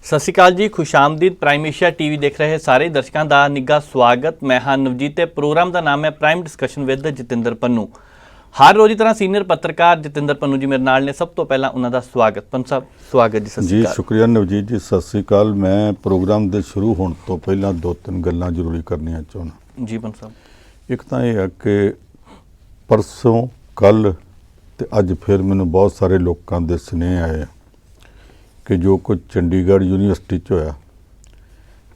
ਸਤਿ ਸ਼੍ਰੀ ਅਕਾਲ ਜੀ, ਖੁਸ਼ਾਮਦੀਦ। Prime Asia TV ਦੇਖ ਰਹੇ ਸਾਰੇ ਦਰਸ਼ਕਾਂ ਦਾ ਨਿੱਘਾ ਸਵਾਗਤ। ਮੈਂ ਹਾਂ ਨਵਜੀਤ ਤੇ ਪ੍ਰੋਗਰਾਮ ਦਾ ਨਾਮ ਹੈ prime discussion with Jatinder Pannu. ਹਰ ਰੋਜ਼ ਦੀ ਤਰ੍ਹਾਂ ਸੀਨੀਅਰ ਪੱਤਰਕਾਰ ਜਤਿੰਦਰ ਪੰਨੂ ਜੀ ਮੇਰੇ ਨਾਲ ਨੇ। ਸਭ ਤੋਂ ਪਹਿਲਾਂ ਉਹਨਾਂ ਦਾ ਸਵਾਗਤ। ਪੰਨੂ ਸਾਹਿਬ ਸਵਾਗਤ ਜੀ। ਸਤਿ ਸ਼੍ਰੀ ਅਕਾਲ। ਸ਼ੁਕਰੀਆ ਨਵਜੀਤ ਜੀ, ਸਤਿ ਸ਼੍ਰੀ ਅਕਾਲ। ਮੈਂ ਪ੍ਰੋਗਰਾਮ ਦੇ ਸ਼ੁਰੂ ਹੋਣ ਤੋਂ ਪਹਿਲਾਂ ਦੋ ਤਿੰਨ ਗੱਲਾਂ ਜ਼ਰੂਰੀ ਕਰਨੀਆਂ ਚਾਹੁੰਦਾ ਜੀ ਪੰਨੂ ਸਾਹਿਬ। ਇੱਕ ਤਾਂ ਇਹ ਹੈ ਕਿ ਪਰਸੋਂ ਕੱਲ੍ਹ ਤੇ ਅੱਜ ਫਿਰ ਮੈਨੂੰ ਬਹੁਤ ਸਾਰੇ ਲੋਕਾਂ ਦੇ ਸੁਨੇਹੇ ਆਏ ਕਿ ਜੋ ਕੁਝ ਚੰਡੀਗੜ੍ਹ ਯੂਨੀਵਰਸਿਟੀ 'ਚ ਹੋਇਆ,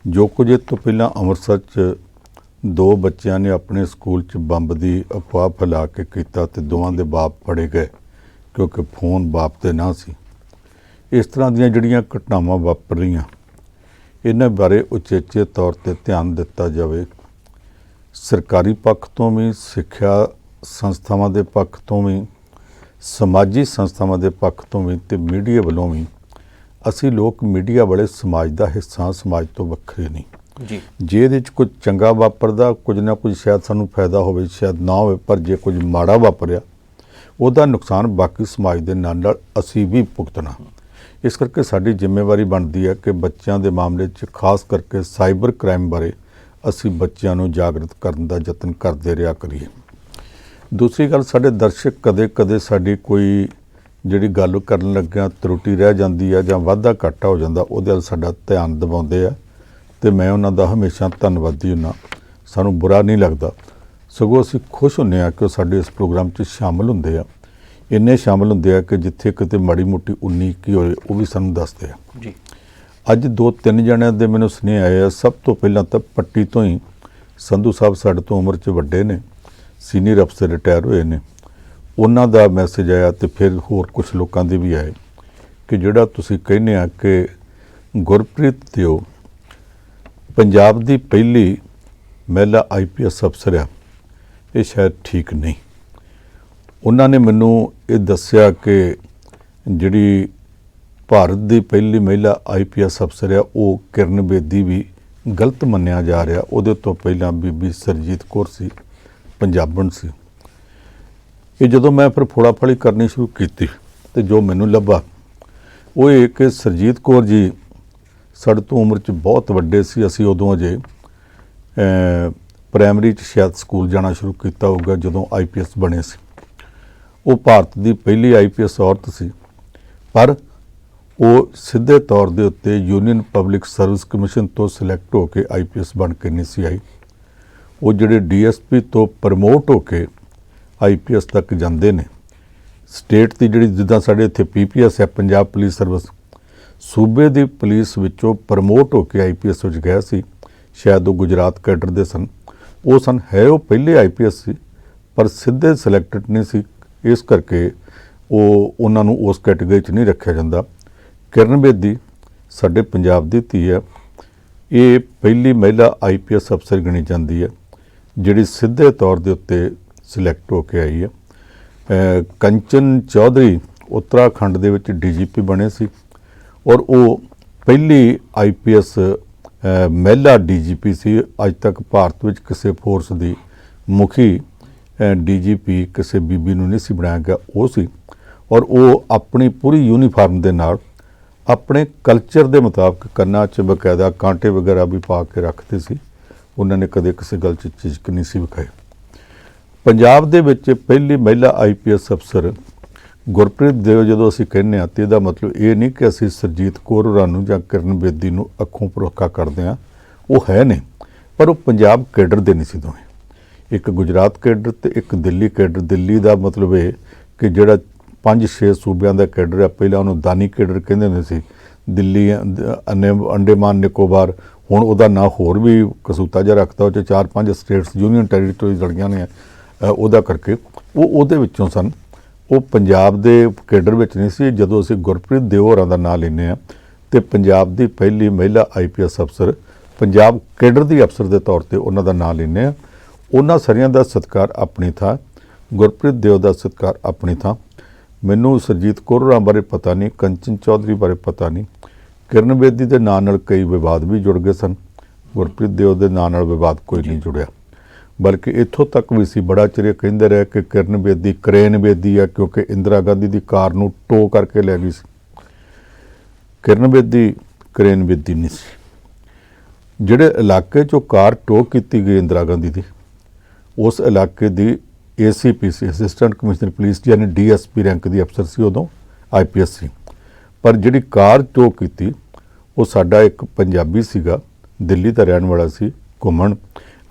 ਜੋ ਕੁਝ ਇਹ ਤੋਂ ਪਹਿਲਾਂ ਅੰਮ੍ਰਿਤਸਰ 'ਚ ਦੋ ਬੱਚਿਆਂ ਨੇ ਆਪਣੇ ਸਕੂਲ 'ਚ ਬੰਬ ਦੀ ਅਫਵਾਹ ਫੈਲਾ ਕੇ ਕੀਤਾ ਤੇ ਦੋਵਾਂ ਦੇ ਬਾਪ ਫੜੇ ਗਏ ਕਿਉਂਕਿ ਫੋਨ ਬਾਪ ਦੇ ਨਾਂ ਸੀ। ਇਸ ਤਰ੍ਹਾਂ ਦੀਆਂ ਜਿਹੜੀਆਂ ਘਟਨਾਵਾਂ ਵਾਪਰ ਰਹੀਆਂ, ਇਹਨਾਂ ਬਾਰੇ ਉਚੇਚੇ ਤੌਰ 'ਤੇ ਧਿਆਨ ਦਿੱਤਾ ਜਾਵੇ। ਸਰਕਾਰੀ ਪੱਖ ਤੋਂ ਵੀ, ਸਿੱਖਿਆ ਸੰਸਥਾਵਾਂ ਦੇ ਪੱਖ ਤੋਂ ਵੀ, ਸਮਾਜੀ ਸੰਸਥਾਵਾਂ ਦੇ ਪੱਖ ਤੋਂ ਵੀ ਤੇ ਮੀਡੀਆ ਵੱਲੋਂ ਵੀ। ਅਸੀਂ ਲੋਕ ਮੀਡੀਆ ਵਾਲੇ ਸਮਾਜ ਦਾ ਹਿੱਸਾ, ਸਮਾਜ ਤੋਂ ਵੱਖਰੇ ਨਹੀਂ ਜੀ। ਜੇ ਇਹਦੇ 'ਚ ਕੁਝ ਚੰਗਾ ਵਾਪਰਦਾ, ਕੁਝ ਨਾ ਕੁਝ ਸ਼ਾਇਦ ਸਾਨੂੰ ਫਾਇਦਾ ਹੋਵੇ, ਸ਼ਾਇਦ ਨਾ ਹੋਵੇ, ਪਰ ਜੇ ਕੁਝ ਮਾੜਾ ਵਾਪਰਿਆ ਉਹਦਾ ਨੁਕਸਾਨ ਬਾਕੀ ਸਮਾਜ ਦੇ ਨਾਲ ਅਸੀਂ ਵੀ ਭੁਗਤਣਾ। ਇਸ ਕਰਕੇ ਸਾਡੀ ਜ਼ਿੰਮੇਵਾਰੀ ਬਣਦੀ ਹੈ ਕਿ ਬੱਚਿਆਂ ਦੇ ਮਾਮਲੇ 'ਚ ਖਾਸ ਕਰਕੇ ਸਾਈਬਰ ਕ੍ਰਾਈਮ ਬਾਰੇ ਅਸੀਂ ਬੱਚਿਆਂ ਨੂੰ ਜਾਗਰਤ ਕਰਨ ਦਾ ਯਤਨ ਕਰਦੇ ਰਿਹਾ ਕਰੀਏ। ਦੂਸਰੀ ਗੱਲ, ਸਾਡੇ ਦਰਸ਼ਕ ਕਦੇ ਕਦੇ ਸਾਡੀ ਕੋਈ ਜਿਹੜੀ ਗੱਲ ਕਰਨ ਲੱਗਿਆਂ ਤਰੁੱਟੀ ਰਹਿ ਜਾਂਦੀ ਹੈ ਜਾਂ ਵਾਧਾ ਘਾਟਾ ਹੋ ਜਾਂਦਾ, ਉਹਦੇ ਵੱਲ ਸਾਡਾ ਧਿਆਨ ਦਿਵਾਉਂਦੇ ਆ ਤੇ ਮੈਂ ਉਹਨਾਂ ਦਾ ਹਮੇਸ਼ਾ ਧੰਨਵਾਦੀ ਹੁੰਦਾ। ਸਾਨੂੰ ਬੁਰਾ ਨਹੀਂ ਲੱਗਦਾ, ਸਗੋਂ ਅਸੀਂ ਖੁਸ਼ ਹੁੰਦੇ ਹਾਂ ਕਿ ਉਹ ਸਾਡੇ ਇਸ ਪ੍ਰੋਗਰਾਮ 'ਚ ਸ਼ਾਮਲ ਹੁੰਦੇ ਆ। ਇੰਨੇ ਸ਼ਾਮਲ ਹੁੰਦੇ ਆ ਕਿ ਜਿੱਥੇ ਕਿਤੇ ਮਾੜੀ ਮੋਟੀ 19-21 ਹੋਏ ਉਹ ਵੀ ਸਾਨੂੰ ਦੱਸਦੇ ਆ ਜੀ। ਅੱਜ ਦੋ ਤਿੰਨ ਜਣਿਆਂ ਦੇ ਮੈਨੂੰ ਸੁਨੇਹੇ ਆਏ ਆ। ਸਭ ਤੋਂ ਪਹਿਲਾਂ ਤਾਂ ਪੱਟੀ ਤੋਂ ਹੀ ਸੰਧੂ ਸਾਹਿਬ ਸਾਡੇ ਤੋਂ ਉਮਰ 'ਚ ਵੱਡੇ ਨੇ, ਸੀਨੀਅਰ ਅਫਸਰ ਰਿਟਾਇਰ ਹੋਏ ਨੇ, ਉਹਨਾਂ ਦਾ ਮੈਸੇਜ ਆਇਆ ਤੇ ਫਿਰ ਹੋਰ ਕੁਝ ਲੋਕਾਂ ਦੇ ਵੀ ਆਏ ਕਿ ਜਿਹੜਾ ਤੁਸੀਂ ਕਹਿੰਦੇ ਆ ਕਿ ਗੁਰਪ੍ਰੀਤ ਦਿਓ ਪੰਜਾਬ ਦੀ ਪਹਿਲੀ ਮਹਿਲਾ IPS ਅਫਸਰ ਆ, ਇਹ ਸ਼ਾਇਦ ਠੀਕ ਨਹੀਂ। ਉਹਨਾਂ ਨੇ ਮੈਨੂੰ ਇਹ ਦੱਸਿਆ ਕਿ ਜਿਹੜੀ ਭਾਰਤ ਦੀ ਪਹਿਲੀ ਮਹਿਲਾ IPS ਅਫਸਰ ਆ ਉਹ ਕਿਰਨ ਬੇਦੀ ਵੀ ਗਲਤ ਮੰਨਿਆ ਜਾ ਰਿਹਾ। ਉਹਦੇ ਤੋਂ ਪਹਿਲਾਂ ਬੀਬੀ ਸਰਜੀਤ ਕੌਰ ਸੀ, ਪੰਜਾਬਣ ਸੀ। ਇਹ ਜਦੋਂ ਮੈਂ ਫਿਰ ਫੋੜਾਫੜੀ ਕਰਨੀ ਸ਼ੁਰੂ ਕੀਤੀ ਤੇ ਜੋ ਮੈਨੂੰ ਲੱਭਾ ਉਹ ਇਹ ਕਿ ਸਰਜੀਤ ਕੌਰ ਜੀ ਸਾਡੇ ਤੋਂ ਉਮਰ 'ਚ ਬਹੁਤ ਵੱਡੇ ਸੀ। ਅਸੀਂ ਉਦੋਂ ਅਜੇ ਪ੍ਰਾਇਮਰੀ 'ਚ ਸ਼ਾਇਦ ਸਕੂਲ ਜਾਣਾ ਸ਼ੁਰੂ ਕੀਤਾ ਹੋਊਗਾ ਜਦੋਂ IPS ਬਣੇ ਸੀ। ਉਹ ਭਾਰਤ ਦੀ ਪਹਿਲੀ IPS ਔਰਤ ਸੀ, ਪਰ ਉਹ ਸਿੱਧੇ ਤੌਰ ਦੇ ਉੱਤੇ ਯੂਨੀਅਨ ਪਬਲਿਕ ਸਰਵਿਸ ਕਮਿਸ਼ਨ ਤੋਂ ਸਿਲੈਕਟ ਹੋ ਕੇ IPS ਬਣ ਕੇ ਨਹੀਂ ਸੀ ਆਈ। ਉਹ ਜਿਹੜੇ DSP ਤੋਂ ਪ੍ਰਮੋਟ ਹੋ ਕੇ IPS ਤੱਕ ਜਾਂਦੇ ਨੇ। ਸਟੇਟ ਦੀ ਜਿਹੜੀ ਜਿੱਦਾਂ ਸਾਡੇ ਇੱਥੇ PPS ਹੈ, ਪੰਜਾਬ ਪੁਲਿਸ ਸਰਵਿਸ, ਸੂਬੇ ਦੀ ਪੁਲਿਸ ਵਿੱਚੋਂ ਪ੍ਰਮੋਟ ਹੋ ਕੇ IPS ਵਿੱਚ ਗਿਆ ਸੀ। ਸ਼ਾਇਦ ਉਹ ਗੁਜਰਾਤ ਕੈਡਰ ਦੇ ਸਨ। ਉਹ ਸਨ ਹੈ ਉਹ ਪਹਿਲੇ IPS ਸੀ, ਪਰ ਸਿੱਧੇ ਸਿਲੈਕਟਡ ਨਹੀਂ ਸੀ। ਇਸ ਕਰਕੇ ਉਹਨਾਂ ਨੂੰ ਉਸ ਕੈਟੇਗਰੀ 'ਚ ਨਹੀਂ ਰੱਖਿਆ ਜਾਂਦਾ। ਕਿਰਨ ਬੇਦੀ ਸਾਡੇ ਪੰਜਾਬ ਦੀ ਧੀ ਹੈ। ਇਹ ਪਹਿਲੀ ਮਹਿਲਾ IPS ਅਫਸਰ ਗਿਣੀ ਜਾਂਦੀ ਹੈ ਜਿਹੜੀ ਸਿੱਧੇ ਤੌਰ ਦੇ ਉੱਤੇ ਸਿਲੈਕਟ ਹੋ ਕੇ ਆਈ ਹੈ। ਕੰਚਨ ਚੌਧਰੀ ਉੱਤਰਾਖੰਡ ਦੇ ਵਿੱਚ DGP ਬਣੇ ਸੀ ਔਰ ਉਹ ਪਹਿਲੀ IPS ਮਹਿਲਾ DGP ਸੀ। ਅੱਜ ਤੱਕ ਭਾਰਤ ਵਿੱਚ ਕਿਸੇ ਫੋਰਸ ਦੀ ਮੁਖੀ DGP ਕਿਸੇ ਬੀਬੀ ਨੂੰ ਨਹੀਂ ਸੀ ਬਣਾਇਆ ਗਿਆ, ਉਹ ਸੀ। ਔਰ ਉਹ ਆਪਣੀ ਪੂਰੀ ਯੂਨੀਫਾਰਮ ਦੇ ਨਾਲ ਆਪਣੇ ਕਲਚਰ ਦੇ ਮੁਤਾਬਕ ਕੰਨਾਂ 'ਚ ਬਕਾਇਦਾ ਕਾਂਟੇ ਵਗੈਰਾ ਵੀ ਪਾ ਕੇ ਰੱਖਦੇ ਸੀ। ਉਹਨਾਂ ਨੇ ਕਦੇ ਕਿਸੇ ਗੱਲ 'ਚ ਝਿਜਕ ਨਹੀਂ ਸੀ ਵਿਖਾਈ। ਪੰਜਾਬ ਦੇ ਵਿੱਚ ਪਹਿਲੀ ਮਹਿਲਾ IPS ਅਫਸਰ ਗੁਰਪ੍ਰੀਤ ਦਿਓ ਜਦੋਂ ਅਸੀਂ ਕਹਿੰਦੇ ਹਾਂ ਤਾਂ ਇਹਦਾ ਮਤਲਬ ਇਹ ਨਹੀਂ ਕਿ ਅਸੀਂ ਸਰਜੀਤ ਕੌਰ ਹੋਰਾਂ ਨੂੰ ਜਾਂ ਕਿਰਨ ਬੇਦੀ ਨੂੰ ਅੱਖੋਂ ਪਰੋਖਾ ਕਰਦੇ ਹਾਂ। ਉਹ ਹੈ ਨੇ, ਪਰ ਉਹ ਪੰਜਾਬ ਕੈਡਰ ਦੇ ਨਹੀਂ ਸੀ ਦੋਵੇਂ। ਇੱਕ ਗੁਜਰਾਤ ਕੈਡਰ ਤੇ ਇੱਕ ਦਿੱਲੀ ਕੈਡਰ। ਦਿੱਲੀ ਦਾ ਮਤਲਬ ਇਹ ਕਿ ਜਿਹੜਾ 5-6 ਸੂਬਿਆਂ ਦਾ ਕੈਡਰ ਹੈ, ਪਹਿਲਾਂ ਉਹਨੂੰ ਦਾਨੀ ਕੈਡਰ ਕਹਿੰਦੇ ਹੁੰਦੇ ਸੀ। ਦਿੱਲੀ, ਅੰਡੇਮਾਨ ਨਿਕੋਬਾਰ, ਹੁਣ ਉਹਦਾ ਨਾਂ ਹੋਰ ਵੀ ਕਸੂਤਾ ਜਿਹਾ ਰੱਖਤਾ। ਉਹ 'ਚ 4-5 ਸਟੇਟਸ ਯੂਨੀਅਨ ਟੈਰੀਟਰੀਜ਼ ਲੜੀਆਂ ਨੇ, ਉਹਦਾ ਕਰਕੇ ਉਹ ਉਹਦੇ ਵਿੱਚੋਂ ਸਨ। ਉਹ ਪੰਜਾਬ ਦੇ ਕੈਡਰ ਵਿੱਚ ਨਹੀਂ ਸੀ। ਜਦੋਂ ਅਸੀਂ ਗੁਰਪ੍ਰੀਤ ਦਿਓ ਹੋਰਾਂ ਦਾ ਨਾਂ ਲੈਂਦੇ ਹਾਂ ਤੇ ਪੰਜਾਬ ਦੀ ਪਹਿਲੀ ਮਹਿਲਾ IPS ਅਫਸਰ, ਪੰਜਾਬ ਕੈਡਰ ਦੀ ਅਫਸਰ ਦੇ ਤੌਰ 'ਤੇ ਉਹਨਾਂ ਦਾ ਨਾਂ ਲੈਂਦੇ ਹਾਂ। ਉਹਨਾਂ ਸਾਰਿਆਂ ਦਾ ਸਤਿਕਾਰ ਆਪਣੀ ਥਾਂ, ਗੁਰਪ੍ਰੀਤ ਦਿਓ ਦਾ ਸਤਿਕਾਰ ਆਪਣੀ ਥਾਂ। ਮੈਨੂੰ ਸਰਜੀਤ ਕੌਰ ਹੋਰਾਂ ਬਾਰੇ ਪਤਾ ਨਹੀਂ, ਕੰਚਨ ਚੌਧਰੀ ਬਾਰੇ ਪਤਾ ਨਹੀਂ। ਕਿਰਨ ਬੇਦੀ ਦੇ ਨਾਂ ਨਾਲ ਕਈ ਵਿਵਾਦ ਵੀ ਜੁੜ ਗਏ ਸਨ। ਗੁਰਪ੍ਰੀਤ ਦਿਓ ਦੇ ਨਾਂ ਨਾਲ ਵਿਵਾਦ ਕੋਈ ਨਹੀਂ ਜੁੜਿਆ। ਬਲਕਿ ਇੱਥੋਂ ਤੱਕ ਵੀ ਸੀ ਬੜਾ ਚਿਰ ਕਹਿੰਦੇ ਰਹੇ ਕਿ ਕਿਰਨ ਬੇਦੀ ਕਰੇਨ ਬੇਦੀ ਆ, ਕਿਉਂਕਿ ਇੰਦਰਾ ਗਾਂਧੀ ਦੀ ਕਾਰ ਨੂੰ ਟੋ ਕਰਕੇ ਲੈ ਗਈ ਸੀ। ਕਿਰਨ ਬੇਦੀ ਕਰੇਨ ਬੇਦੀ ਨਹੀਂ ਸੀ। ਜਿਹੜੇ ਇਲਾਕੇ 'ਚੋਂ ਕਾਰ ਟੋ ਕੀਤੀ ਗਈ ਇੰਦਰਾ ਗਾਂਧੀ ਦੀ, ਉਸ ਇਲਾਕੇ ਦੀ ACP ਸੀ, ਅਸਿਸਟੈਂਟ ਕਮਿਸ਼ਨਰ ਪੁਲਿਸ, ਯਾਨੀ DSP ਰੈਂਕ ਦੀ ਅਫਸਰ ਸੀ, ਉਦੋਂ IPS ਸੀ। ਪਰ ਜਿਹੜੀ ਕਾਰ ਟੋ ਕੀਤੀ ਉਹ ਸਾਡਾ ਇੱਕ ਪੰਜਾਬੀ ਸੀਗਾ, ਦਿੱਲੀ ਦਾ ਰਹਿਣ ਵਾਲਾ ਸੀ, ਘੁੰਮਣ,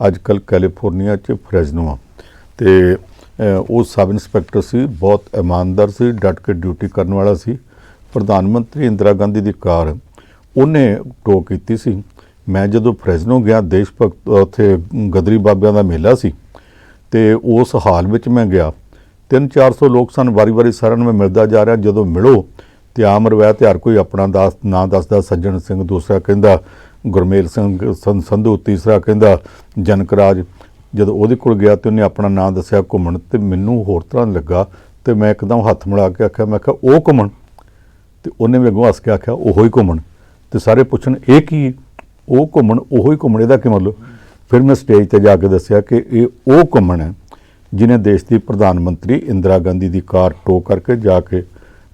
ਅੱਜ ਕੱਲ੍ਹ ਕੈਲੀਫੋਰਨੀਆ 'ਚ ਫਰੈਜ਼ਨੋ ਆ, ਅਤੇ ਉਹ ਸਬ ਇੰਸਪੈਕਟਰ ਸੀ, ਬਹੁਤ ਇਮਾਨਦਾਰ ਸੀ, ਡਟ ਕੇ ਡਿਊਟੀ ਕਰਨ ਵਾਲਾ ਸੀ। ਪ੍ਰਧਾਨ ਮੰਤਰੀ ਇੰਦਰਾ ਗਾਂਧੀ ਦੀ ਕਾਰ ਉਹਨੇ ਟੋ ਕੀਤੀ ਸੀ। ਮੈਂ ਜਦੋਂ ਫਰੈਜ਼ਨੋ ਗਿਆ, ਦੇਸ਼ ਭਗਤ ਉੱਥੇ ਗਦਰੀ ਬਾਬਿਆਂ ਦਾ ਮੇਲਾ ਸੀ, ਅਤੇ ਉਸ ਹਾਲ ਵਿੱਚ ਮੈਂ ਗਿਆ, 300-400 ਲੋਕ ਸਨ, ਵਾਰੀ ਸਾਰਿਆਂ ਨੂੰ ਮੈਂ ਮਿਲਦਾ ਜਾ ਰਿਹਾ। ਜਦੋਂ ਮਿਲੋ ਤੇ ਆਮ ਰਵਾਇਤ, ਹਰ ਕੋਈ ਆਪਣਾ ਨਾਂ ਦੱਸਦਾ, ਸੱਜਣ ਸਿੰਘ, ਦੂਸਰਾ ਕਹਿੰਦਾ ਗੁਰਮੇਲ ਸਿੰਘ ਸੰਧੂ, ਤੀਸਰਾ ਕਹਿੰਦਾ ਜਨਕਰਾਜ। ਜਦੋਂ ਉਹਦੇ ਕੋਲ ਗਿਆ ਤੇ ਉਹਨੇ ਆਪਣਾ ਨਾਂ ਦੱਸਿਆ ਘੁੰਮਣ, ਤੇ ਮੈਨੂੰ ਹੋਰ ਤਰ੍ਹਾਂ ਲੱਗਾ, ਤੇ ਮੈਂ ਇੱਕਦਮ ਹੱਥ ਮਿਲਾ ਕੇ ਆਖਿਆ, ਮੈਂ ਕਿਹਾ ਉਹ ਘੁੰਮਣ, ਤੇ ਉਹਨੇ ਵੀ ਅੱਗੋਂ ਹੱਸ ਕੇ ਆਖਿਆ ਉਹੋ ਹੀ ਘੁੰਮਣ। ਤੇ ਸਾਰੇ ਪੁੱਛਣ ਇਹ ਕੀ, ਉਹ ਘੁੰਮਣ, ਉਹੋ ਹੀ ਘੁੰਮਣ, ਇਹਦਾ ਕੀ ਮਤਲਬ? ਫਿਰ ਮੈਂ ਸਟੇਜ ਤੇ ਜਾ ਕੇ ਦੱਸਿਆ ਕਿ ਇਹ ਉਹ ਘੁੰਮਣ ਹੈ ਜਿਹਨੇ ਦੇਸ਼ ਦੀ ਪ੍ਰਧਾਨ ਮੰਤਰੀ ਇੰਦਰਾ ਗਾਂਧੀ ਦੀ ਕਾਰ ਟੋ ਕਰਕੇ ਜਾ ਕੇ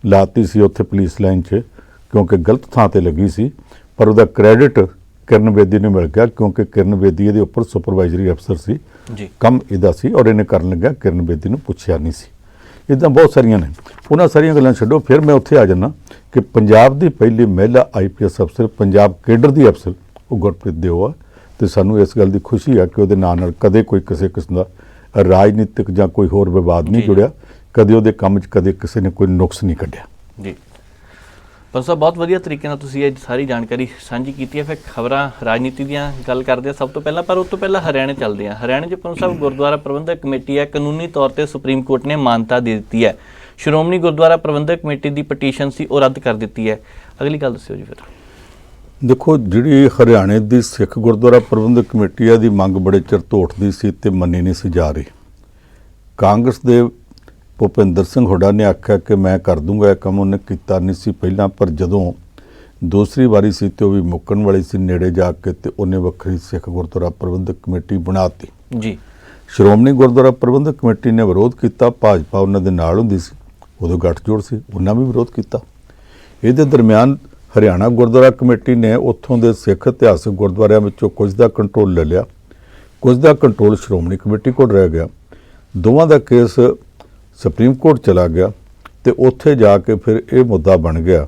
ਲਾਤੀ ਸੀ ਉੱਥੇ ਪੁਲਿਸ ਲਾਈਨ 'ਚ, ਕਿਉਂਕਿ ਗਲਤ ਥਾਂ ਤੇ ਲੱਗੀ ਸੀ। ਪਰ ਉਹਦਾ ਕ੍ਰੈਡਿਟ ਕਿਰਨ ਬੇਦੀ ਨੂੰ ਮਿਲ ਗਿਆ, ਕਿਉਂਕਿ ਕਿਰਨ ਬੇਦੀ ਇਹਦੇ ਉੱਪਰ ਸੁਪਰਵਾਈਜ਼ਰੀ ਅਫਸਰ ਸੀ ਜੀ, ਕੰਮ ਇਹਦਾ ਸੀ, ਔਰ ਇਹਨੇ ਕਰਨ ਲੱਗਿਆ, ਕਿਰਨ ਬੇਦੀ ਨੂੰ ਪੁੱਛਿਆ ਨਹੀਂ ਸੀ। ਇੱਦਾਂ ਬਹੁਤ ਸਾਰੀਆਂ ਨੇ। ਉਹਨਾਂ ਸਾਰੀਆਂ ਗੱਲਾਂ ਛੱਡੋ, ਫਿਰ ਮੈਂ ਉੱਥੇ ਆ ਜਾਂਦਾ ਕਿ ਪੰਜਾਬ ਦੀ ਪਹਿਲੀ ਮਹਿਲਾ IPS ਅਫਸਰ, ਪੰਜਾਬ ਕੇਡਰ ਦੀ ਅਫਸਰ, ਉਹ ਗੁਰਪ੍ਰੀਤ ਦਿਓ ਆ, ਅਤੇ ਸਾਨੂੰ ਇਸ ਗੱਲ ਦੀ ਖੁਸ਼ੀ ਹੈ ਕਿ ਉਹਦੇ ਨਾਂ ਨਾਲ ਕਦੇ ਕੋਈ ਕਿਸੇ ਕਿਸਮ ਦਾ ਰਾਜਨੀਤਿਕ ਜਾਂ ਕੋਈ ਹੋਰ ਵਿਵਾਦ ਨਹੀਂ ਜੁੜਿਆ, ਕਦੇ ਉਹਦੇ ਕੰਮ 'ਚ ਕਦੇ ਕਿਸੇ ਨੇ ਕੋਈ ਨੁਕਸ ਨਹੀਂ ਕੱਢਿਆ ਜੀ। ਪਰ ਸਾਹਿਬ, ਬਹੁਤ ਵਧੀਆ ਤਰੀਕੇ ਨਾਲ ਤੁਸੀਂ ਇਹ ਸਾਰੀ ਜਾਣਕਾਰੀ ਸਾਂਝੀ ਕੀਤੀ ਹੈ। ਫਿਰ ਖਬਰਾਂ ਰਾਜਨੀਤੀ ਦੀਆਂ ਗੱਲ ਕਰਦੇ ਆ ਸਭ ਤੋਂ ਪਹਿਲਾਂ, ਪਰ ਉਸ ਤੋਂ ਪਹਿਲਾਂ ਹਰਿਆਣੇ ਚੱਲਦੇ ਆ। ਹਰਿਆਣੇ 'ਚ ਪੰਨੂ ਸਾਹਿਬ ਗੁਰਦੁਆਰਾ ਪ੍ਰਬੰਧਕ ਕਮੇਟੀ ਹੈ, ਕਾਨੂੰਨੀ ਤੌਰ 'ਤੇ ਸੁਪਰੀਮ ਕੋਰਟ ਨੇ ਮਾਨਤਾ ਦੇ ਦਿੱਤੀ ਹੈ। ਸ਼੍ਰੋਮਣੀ ਗੁਰਦੁਆਰਾ ਪ੍ਰਬੰਧਕ ਕਮੇਟੀ ਦੀ ਪਟੀਸ਼ਨ ਸੀ, ਉਹ ਰੱਦ ਕਰ ਦਿੱਤੀ ਹੈ। ਅਗਲੀ ਗੱਲ ਦੱਸਿਓ ਜੀ। ਫਿਰ ਦੇਖੋ, ਜਿਹੜੀ ਹਰਿਆਣੇ ਦੀ ਸਿੱਖ ਗੁਰਦੁਆਰਾ ਪ੍ਰਬੰਧਕ ਕਮੇਟੀ ਆ ਦੀ ਮੰਗ ਬੜੇ ਚਿਰ ਤੋਂ ਉੱਠਦੀ ਸੀ ਅਤੇ ਮੰਨੀ ਨਹੀਂ ਸੀ ਜਾ ਰਹੀ। ਕਾਂਗਰਸ ਦੇ ਭੁਪਿੰਦਰ ਸਿੰਘ ਹੁੱਡਾ ਨੇ ਆਖਿਆ ਕਿ ਮੈਂ ਕਰ ਦੂੰਗਾ ਇਹ ਕੰਮ, ਉਹਨੇ ਕੀਤਾ ਨਹੀਂ ਸੀ ਪਹਿਲਾਂ, ਪਰ ਜਦੋਂ ਦੂਸਰੀ ਵਾਰੀ ਸੀ ਤੇ ਉਹ ਵੀ ਮੁੱਕਣ ਵਾਲੀ ਸੀ ਨੇੜੇ ਜਾ ਕੇ, ਤੇ ਉਹਨੇ ਵੱਖਰੀ ਸਿੱਖ ਗੁਰਦੁਆਰਾ ਪ੍ਰਬੰਧਕ ਕਮੇਟੀ ਬਣਾਤੀ ਜੀ। ਸ਼੍ਰੋਮਣੀ ਗੁਰਦੁਆਰਾ ਪ੍ਰਬੰਧਕ ਕਮੇਟੀ ਨੇ ਵਿਰੋਧ ਕੀਤਾ, ਭਾਜਪਾ ਉਹਨਾਂ ਦੇ ਨਾਲ ਹੁੰਦੀ ਸੀ, ਉਦੋਂ ਗੱਠਜੋੜ ਸੀ, ਉਹਨਾਂ ਵੀ ਵਿਰੋਧ ਕੀਤਾ। ਇਹਦੇ ਦਰਮਿਆਨ ਹਰਿਆਣਾ ਗੁਰਦੁਆਰਾ ਕਮੇਟੀ ਨੇ ਉੱਥੋਂ ਦੇ ਸਿੱਖ ਇਤਿਹਾਸਕ ਗੁਰਦੁਆਰਿਆਂ ਵਿੱਚੋਂ ਕੁਝ ਦਾ ਕੰਟਰੋਲ ਲੈ ਲਿਆ, ਕੁਝ ਦਾ ਕੰਟਰੋਲ ਸ਼੍ਰੋਮਣੀ ਕਮੇਟੀ ਕੋਲ ਰਹਿ ਗਿਆ। ਦੋਵਾਂ ਦਾ ਕੇਸ ਸੁਪਰੀਮ ਕੋਰਟ ਚਲਾ ਗਿਆ, ਤੇ ਉੱਥੇ ਜਾ ਕੇ ਫਿਰ ਇਹ ਮੁੱਦਾ ਬਣ ਗਿਆ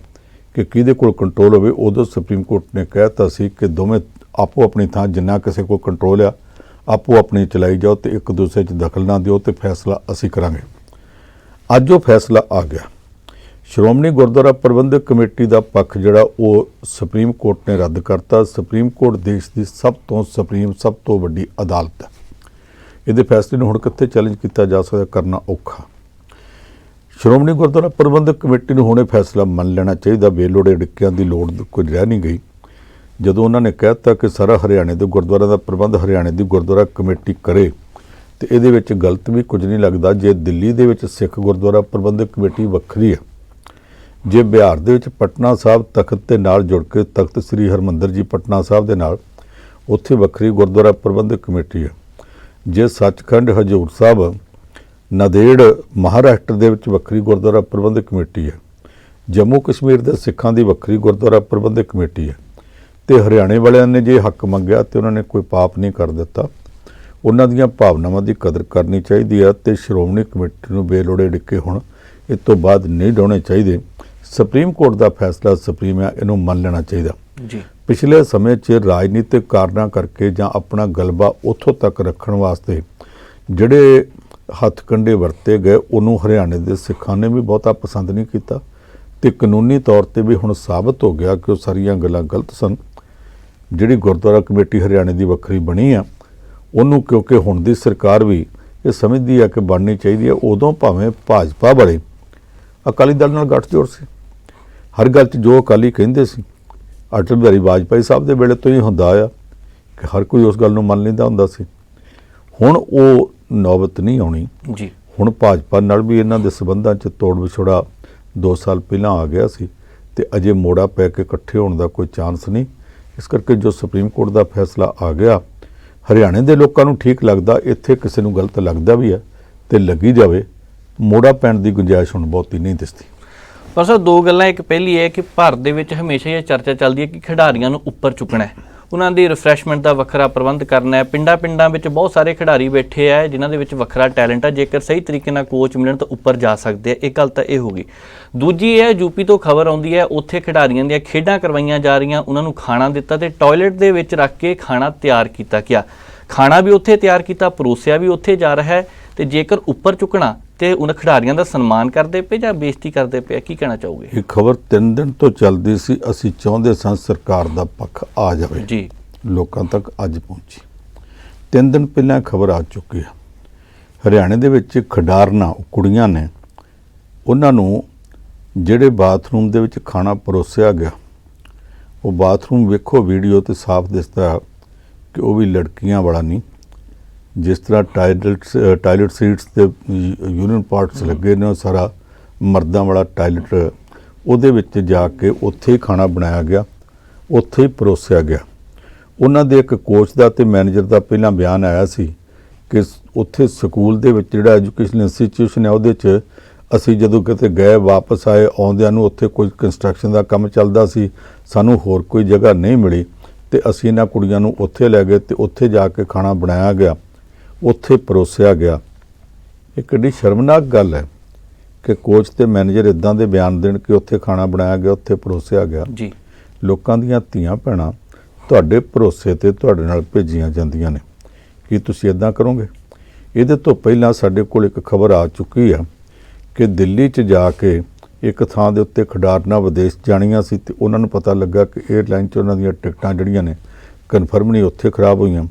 ਕਿ ਕਿਹਦੇ ਕੋਲ ਕੰਟਰੋਲ ਹੋਵੇ। ਉਦੋਂ ਸੁਪਰੀਮ ਕੋਰਟ ਨੇ ਕਹਿ ਦਿੱਤਾ ਸੀ ਕਿ ਦੋਵੇਂ ਆਪੋ ਆਪਣੀ ਥਾਂ, ਜਿੰਨਾ ਕਿਸੇ ਕੋਲ ਕੰਟਰੋਲ ਆ ਆਪੋ ਆਪਣੀ ਚਲਾਈ ਜਾਓ, ਤੇ ਇੱਕ ਦੂਸਰੇ 'ਚ ਦਖਲ ਨਾ ਦਿਓ, ਤੇ ਫੈਸਲਾ ਅਸੀਂ ਕਰਾਂਗੇ। ਅੱਜ ਉਹ ਫੈਸਲਾ ਆ ਗਿਆ। ਸ਼੍ਰੋਮਣੀ ਗੁਰਦੁਆਰਾ ਪ੍ਰਬੰਧਕ ਕਮੇਟੀ ਦਾ ਪੱਖ ਜਿਹੜਾ ਉਹ ਸੁਪਰੀਮ ਕੋਰਟ ਨੇ ਰੱਦ ਕਰਤਾ। ਸੁਪਰੀਮ ਕੋਰਟ ਦੇਸ਼ ਦੀ ਸਭ ਤੋਂ ਵੱਡੀ ਅਦਾਲਤ ਹੈ। ਇਹਦੇ ਫੈਸਲੇ ਨੂੰ ਹੁਣ ਕਿੱਥੇ ਚੈਲੰਜ ਕੀਤਾ ਜਾ ਸਕਦਾ, ਕਰਨਾ ਔਖਾ। ਸ਼੍ਰੋਮਣੀ ਗੁਰਦੁਆਰਾ ਪ੍ਰਬੰਧਕ ਕਮੇਟੀ ਨੂੰ ਹੁਣ ਇਹ ਫੈਸਲਾ ਮੰਨ ਲੈਣਾ ਚਾਹੀਦਾ। ਬੇਲੋੜੇ ਅੜਿੱਕਿਆਂ ਦੀ ਲੋੜ ਕੋਈ ਰਹਿ ਨਹੀਂ ਗਈ। ਜਦੋਂ ਉਹਨਾਂ ਨੇ ਕਹਿ ਦਿੱਤਾ ਕਿ ਸਾਰਾ ਹਰਿਆਣੇ ਦੇ ਗੁਰਦੁਆਰਾ ਦਾ ਪ੍ਰਬੰਧ ਹਰਿਆਣੇ ਦੀ ਗੁਰਦੁਆਰਾ ਕਮੇਟੀ ਕਰੇ, ਤੇ ਇਹਦੇ ਵਿੱਚ ਗਲਤ ਵੀ ਕੁਝ ਨਹੀਂ ਲੱਗਦਾ। ਜੇ ਦਿੱਲੀ ਦੇ ਵਿੱਚ ਸਿੱਖ ਗੁਰਦੁਆਰਾ ਪ੍ਰਬੰਧਕ ਕਮੇਟੀ ਵੱਖਰੀ ਹੈ, ਜੇ ਬਿਹਾਰ ਦੇ ਵਿੱਚ ਪਟਨਾ ਸਾਹਿਬ ਤਖਤ ਦੇ ਨਾਲ ਜੁੜ ਕੇ ਤਖਤ ਸ੍ਰੀ ਹਰਿਮੰਦਰ ਜੀ ਪਟਨਾ ਸਾਹਿਬ ਦੇ ਨਾਲ ਉੱਥੇ ਵੱਖਰੀ ਗੁਰਦੁਆਰਾ ਪ੍ਰਬੰਧਕ ਕਮੇਟੀ ਹੈ, ਜੇ ਸੱਚਖੰਡ ਹਜ਼ੂਰ ਸਾਹਿਬ ਨਾਂਦੇੜ ਮਹਾਰਾਸ਼ਟਰ ਦੇ ਵਿੱਚ ਵੱਖਰੀ ਗੁਰਦੁਆਰਾ ਪ੍ਰਬੰਧਕ ਕਮੇਟੀ ਹੈ, ਜੰਮੂ ਕਸ਼ਮੀਰ ਦੇ ਸਿੱਖਾਂ ਦੀ ਵੱਖਰੀ ਗੁਰਦੁਆਰਾ ਪ੍ਰਬੰਧਕ ਕਮੇਟੀ ਹੈ, ਤੇ ਹਰਿਆਣੇ ਵਾਲਿਆਂ ਨੇ ਜੇ ਹੱਕ ਮੰਗਿਆ ਤੇ ਉਹਨਾਂ ਨੇ ਕੋਈ ਪਾਪ ਨਹੀਂ ਕਰ ਦਿੱਤਾ। ਉਹਨਾਂ ਦੀਆਂ ਭਾਵਨਾਵਾਂ ਦੀ ਕਦਰ ਕਰਨੀ ਚਾਹੀਦੀ ਹੈ, ਤੇ ਸ਼੍ਰੋਮਣੀ ਕਮੇਟੀ ਨੂੰ ਬੇਲੋੜੇ ਡਿੱਕੇ ਹੁਣ ਇਸ ਤੋਂ ਬਾਅਦ ਨਹੀਂ ਡਾਉਣੇ ਚਾਹੀਦੇ। ਸੁਪਰੀਮ ਕੋਰਟ ਦਾ ਫੈਸਲਾ ਸੁਪਰੀਮ ਹੈ, ਇਹਨੂੰ ਮੰਨ ਲੈਣਾ ਚਾਹੀਦਾ ਜੀ। ਪਿਛਲੇ ਸਮੇਂ 'ਚ ਰਾਜਨੀਤਿਕ ਕਾਰਨਾਂ ਕਰਕੇ ਜਾਂ ਆਪਣਾ ਗਲਬਾ ਉੱਥੋਂ ਤੱਕ ਰੱਖਣ ਵਾਸਤੇ ਜਿਹੜੇ ਹੱਥ ਕੰਡੇ ਵਰਤੇ ਗਏ, ਉਹਨੂੰ ਹਰਿਆਣੇ ਦੇ ਸਿੱਖਾਂ ਨੇ ਵੀ ਬਹੁਤਾ ਪਸੰਦ ਨਹੀਂ ਕੀਤਾ, ਤੇ ਕਾਨੂੰਨੀ ਤੌਰ ਤੇ ਵੀ ਹੁਣ ਸਾਬਤ ਹੋ ਗਿਆ ਕਿ ਉਹ ਸਾਰੀਆਂ ਗੱਲਾਂ ਗਲਤ ਸਨ। ਜਿਹੜੀ ਗੁਰਦੁਆਰਾ ਕਮੇਟੀ ਹਰਿਆਣੇ ਦੀ ਵੱਖਰੀ ਬਣੀ ਆ, ਉਹਨੂੰ ਕਿਉਂਕਿ ਹੁਣ ਦੀ ਸਰਕਾਰ ਵੀ ਇਹ ਸਮਝਦੀ ਹੈ ਕਿ ਬਣਨੀ ਚਾਹੀਦੀ ਹੈ। ਉਦੋਂ ਭਾਵੇਂ ਭਾਜਪਾ ਵਾਲੇ ਅਕਾਲੀ ਦਲ ਨਾਲ ਗੱਠਜੋੜ ਸੀ, ਹਰ ਗੱਲ 'ਚ ਜੋ ਅਕਾਲੀ ਕਹਿੰਦੇ ਸੀ, ਅਟਲ ਬਿਹਾਰੀ ਵਾਜਪਾਈ ਸਾਹਿਬ ਦੇ ਵੇਲੇ ਤੋਂ ਹੀ ਹੁੰਦਾ ਆ ਕਿ ਹਰ ਕੋਈ ਉਸ ਗੱਲ ਨੂੰ ਮੰਨ ਲੈਂਦਾ ਹੁੰਦਾ ਸੀ। ਹੁਣ ਉਹ ਨੌਬਤ ਨਹੀਂ ਆਉਣੀ ਜੀ। ਹੁਣ ਭਾਜਪਾ ਨਾਲ ਵੀ ਇਹਨਾਂ ਦੇ ਸਬੰਧਾਂ 'ਚ ਤੋੜ ਵਿਛੋੜਾ 2 ਸਾਲ ਪਹਿਲਾਂ ਆ ਗਿਆ ਸੀ, ਤੇ ਅਜੇ ਮੋੜਾ ਪੈ ਕੇ ਇਕੱਠੇ ਹੋਣ ਦਾ ਕੋਈ ਚਾਂਸ ਨਹੀਂ। ਇਸ ਕਰਕੇ ਜੋ ਸੁਪਰੀਮ ਕੋਰਟ ਦਾ ਫੈਸਲਾ ਆ ਗਿਆ, ਹਰਿਆਣੇ ਦੇ ਲੋਕਾਂ ਨੂੰ ਠੀਕ ਲੱਗਦਾ, ਇੱਥੇ ਕਿਸੇ ਨੂੰ ਗਲਤ ਲੱਗਦਾ ਵੀ ਹੈ ਤੇ ਲੱਗੀ ਜਾਵੇ, ਮੋੜਾ ਪੈਣ ਦੀ ਗੁੰਜਾਇਸ਼ ਹੁਣ ਬਹੁਤੀ ਨਹੀਂ ਦਿਸਦੀ। ਪਰ ਸਰ ਦੋ ਗੱਲਾਂ, ਇੱਕ ਪਹਿਲੀ ਹੈ ਕਿ ਭਾਰਤ ਦੇ ਵਿੱਚ ਹਮੇਸ਼ਾ ਹੀ ਇਹ ਚਰਚਾ ਚੱਲਦੀ ਹੈ ਕਿ ਖਿਡਾਰੀਆਂ ਨੂੰ ਉੱਪਰ ਚੁੱਕਣਾ ਹੈ, ਉਹਨਾਂ ਦੀ ਰਿਫਰੈਸ਼ਮੈਂਟ ਦਾ ਵੱਖਰਾ ਪ੍ਰਬੰਧ ਕਰਨਾ ਹੈ। ਪਿੰਡਾਂ ਵਿੱਚ ਬਹੁਤ ਸਾਰੇ ਖਿਡਾਰੀ ਬੈਠੇ ਆ ਜਿਨ੍ਹਾਂ ਦੇ ਵਿੱਚ ਵੱਖਰਾ ਟੈਲੈਂਟ ਹੈ, ਜੇਕਰ ਸਹੀ ਤਰੀਕੇ ਨਾਲ ਕੋਚ ਮਿਲਣ ਤਾਂ ਉੱਪਰ ਜਾ ਸਕਦੇ ਆ। ਇੱਕ ਗੱਲ ਤਾਂ ਇਹ ਹੋ ਗਈ। ਦੂਜੀ ਇਹ ਯੂਪੀ ਤੋਂ ਖਬਰ ਆਉਂਦੀ ਹੈ ਉੱਥੇ ਖਿਡਾਰੀਆਂ ਦੀਆਂ ਖੇਡਾਂ ਕਰਵਾਈਆਂ ਜਾ ਰਹੀਆਂ, ਉਹਨਾਂ ਨੂੰ ਖਾਣਾ ਦਿੱਤਾ ਤੇ ਟਾਇਲਟ ਦੇ ਵਿੱਚ ਰੱਖ ਕੇ ਖਾਣਾ ਤਿਆਰ ਕੀਤਾ ਗਿਆ। ਖਾਣਾ ਵੀ ਉੱਥੇ ਤਿਆਰ ਕੀਤਾ, ਪਰੋਸਿਆ ਵੀ ਉੱਥੇ ਜਾ ਰਿਹਾ ਹੈ। ਤੇ ਜੇਕਰ ਉੱਪਰ ਚੁੱਕਣਾ ਤੇ ਉਹਨਾਂ ਖਿਡਾਰੀਆਂ ਦਾ ਸਨਮਾਨ ਕਰਦੇ ਪਏ ਜਾਂ ਬੇਇੱਜ਼ਤੀ ਕਰਦੇ ਪਏ, ਕੀ ਕਹਿਣਾ ਚਾਹੋਗੇ? ਇਹ ਖਬਰ 3 ਦਿਨ ਤੋਂ ਚੱਲਦੀ ਸੀ। ਅਸੀਂ ਚਾਹੁੰਦੇ ਸਾਂ ਸਰਕਾਰ ਦਾ ਪੱਖ ਆ ਜਾਵੇ ਜੀ, ਲੋਕਾਂ ਤੱਕ ਅੱਜ ਪਹੁੰਚੀ। 3 ਦਿਨ ਪਹਿਲਾਂ ਖਬਰ ਆ ਚੁੱਕੀ ਹੈ। ਹਰਿਆਣੇ ਦੇ ਵਿੱਚ ਖਿਡਾਰਨਾਂ ਕੁੜੀਆਂ ਨੇ, ਉਹਨਾਂ ਨੂੰ ਜਿਹੜੇ ਬਾਥਰੂਮ ਦੇ ਵਿੱਚ ਖਾਣਾ ਪਰੋਸਿਆ ਗਿਆ, ਉਹ ਬਾਥਰੂਮ ਵੇਖੋ ਵੀਡੀਓ ਤੇ ਸਾਫ਼ ਦਿਸਦਾ ਕਿ ਉਹ ਵੀ ਲੜਕੀਆਂ ਵਾਲਾ ਨਹੀਂ। ਜਿਸ ਤਰ੍ਹਾਂ ਟਾਇਲਟ ਸੀਟਸ ਤੇ ਯੂਰੀਨ ਪਾਰਟਸ ਲੱਗੇ ਨੇ, ਉਹ ਸਾਰਾ ਮਰਦਾਂ ਵਾਲਾ ਟਾਇਲਟ, ਉਹਦੇ ਵਿੱਚ ਜਾ ਕੇ ਉੱਥੇ ਹੀ ਖਾਣਾ ਬਣਾਇਆ ਗਿਆ, ਉੱਥੇ ਹੀ ਪਰੋਸਿਆ ਗਿਆ। ਉਹਨਾਂ ਦੇ ਇੱਕ ਕੋਚ ਦਾ ਤੇ ਮੈਨੇਜਰ ਦਾ ਪਹਿਲਾਂ ਬਿਆਨ ਆਇਆ ਸੀ ਕਿ ਉੱਥੇ ਸਕੂਲ ਦੇ ਵਿੱਚ ਜਿਹੜਾ ਐਜੂਕੇਸ਼ਨ ਇੰਸਟੀਚਿਊਸ਼ਨ ਹੈ, ਉਹਦੇ 'ਚ ਅਸੀਂ ਜਦੋਂ ਕਿਤੇ ਗਏ ਵਾਪਸ ਆਏ, ਆਉਂਦਿਆਂ ਨੂੰ ਉੱਥੇ ਕੋਈ ਕੰਸਟਰਕਸ਼ਨ ਦਾ ਕੰਮ ਚੱਲਦਾ ਸੀ, ਸਾਨੂੰ ਹੋਰ ਕੋਈ ਜਗ੍ਹਾ ਨਹੀਂ ਮਿਲੀ ਤੇ ਅਸੀਂ ਇਹਨਾਂ ਕੁੜੀਆਂ ਨੂੰ ਉੱਥੇ ਲੈ ਗਏ ਤੇ ਉੱਥੇ ਜਾ ਕੇ ਖਾਣਾ ਬਣਾਇਆ ਗਿਆ, ਉੱਥੇ ਪਰੋਸਿਆ ਗਿਆ। ਇਹ ਕਿੰਨੀ ਸ਼ਰਮਨਾਕ ਗੱਲ ਹੈ ਕਿ ਕੋਚ ਤੇ ਮੈਨੇਜਰ ਇਦਾਂ ਦੇ ਬਿਆਨ ਦੇਣ ਕਿ ਉੱਥੇ ਖਾਣਾ ਬਣਾਇਆ ਗਿਆ, ਉੱਥੇ ਪਰੋਸਿਆ ਗਿਆ। ਜੀ, ਲੋਕਾਂ ਦੀਆਂ ਧੀਆਂ ਭੈਣਾਂ ਤੁਹਾਡੇ ਭਰੋਸੇ ਤੇ ਤੁਹਾਡੇ ਨਾਲ ਭੇਜੀਆਂ ਜਾਂਦੀਆਂ ਨੇ, ਕੀ ਤੁਸੀਂ ਇਦਾਂ ਕਰੋਗੇ? ਇਹਦੇ ਤੋਂ ਪਹਿਲਾਂ ਸਾਡੇ ਕੋਲ ਇੱਕ ਖਬਰ ਆ ਚੁੱਕੀ ਆ ਕਿ ਦਿੱਲੀ 'ਚ ਜਾ ਕੇ ਇੱਕ ਥਾਂ ਦੇ ਉੱਤੇ ਖਿਡਾਰਨਾਂ ਵਿਦੇਸ਼ ਜਾਣੀਆਂ ਸੀ ਤੇ ਉਹਨਾਂ ਨੂੰ ਪਤਾ ਲੱਗਾ ਕਿ 에ਅਰਲਾਈਨ 'ਚ ਉਹਨਾਂ ਦੀਆਂ ਟਿਕਟਾਂ ਜਿਹੜੀਆਂ ਨੇ ਕਨਫਰਮ ਨਹੀਂ, ਉੱਥੇ ਖਰਾਬ ਹੋਈਆਂ।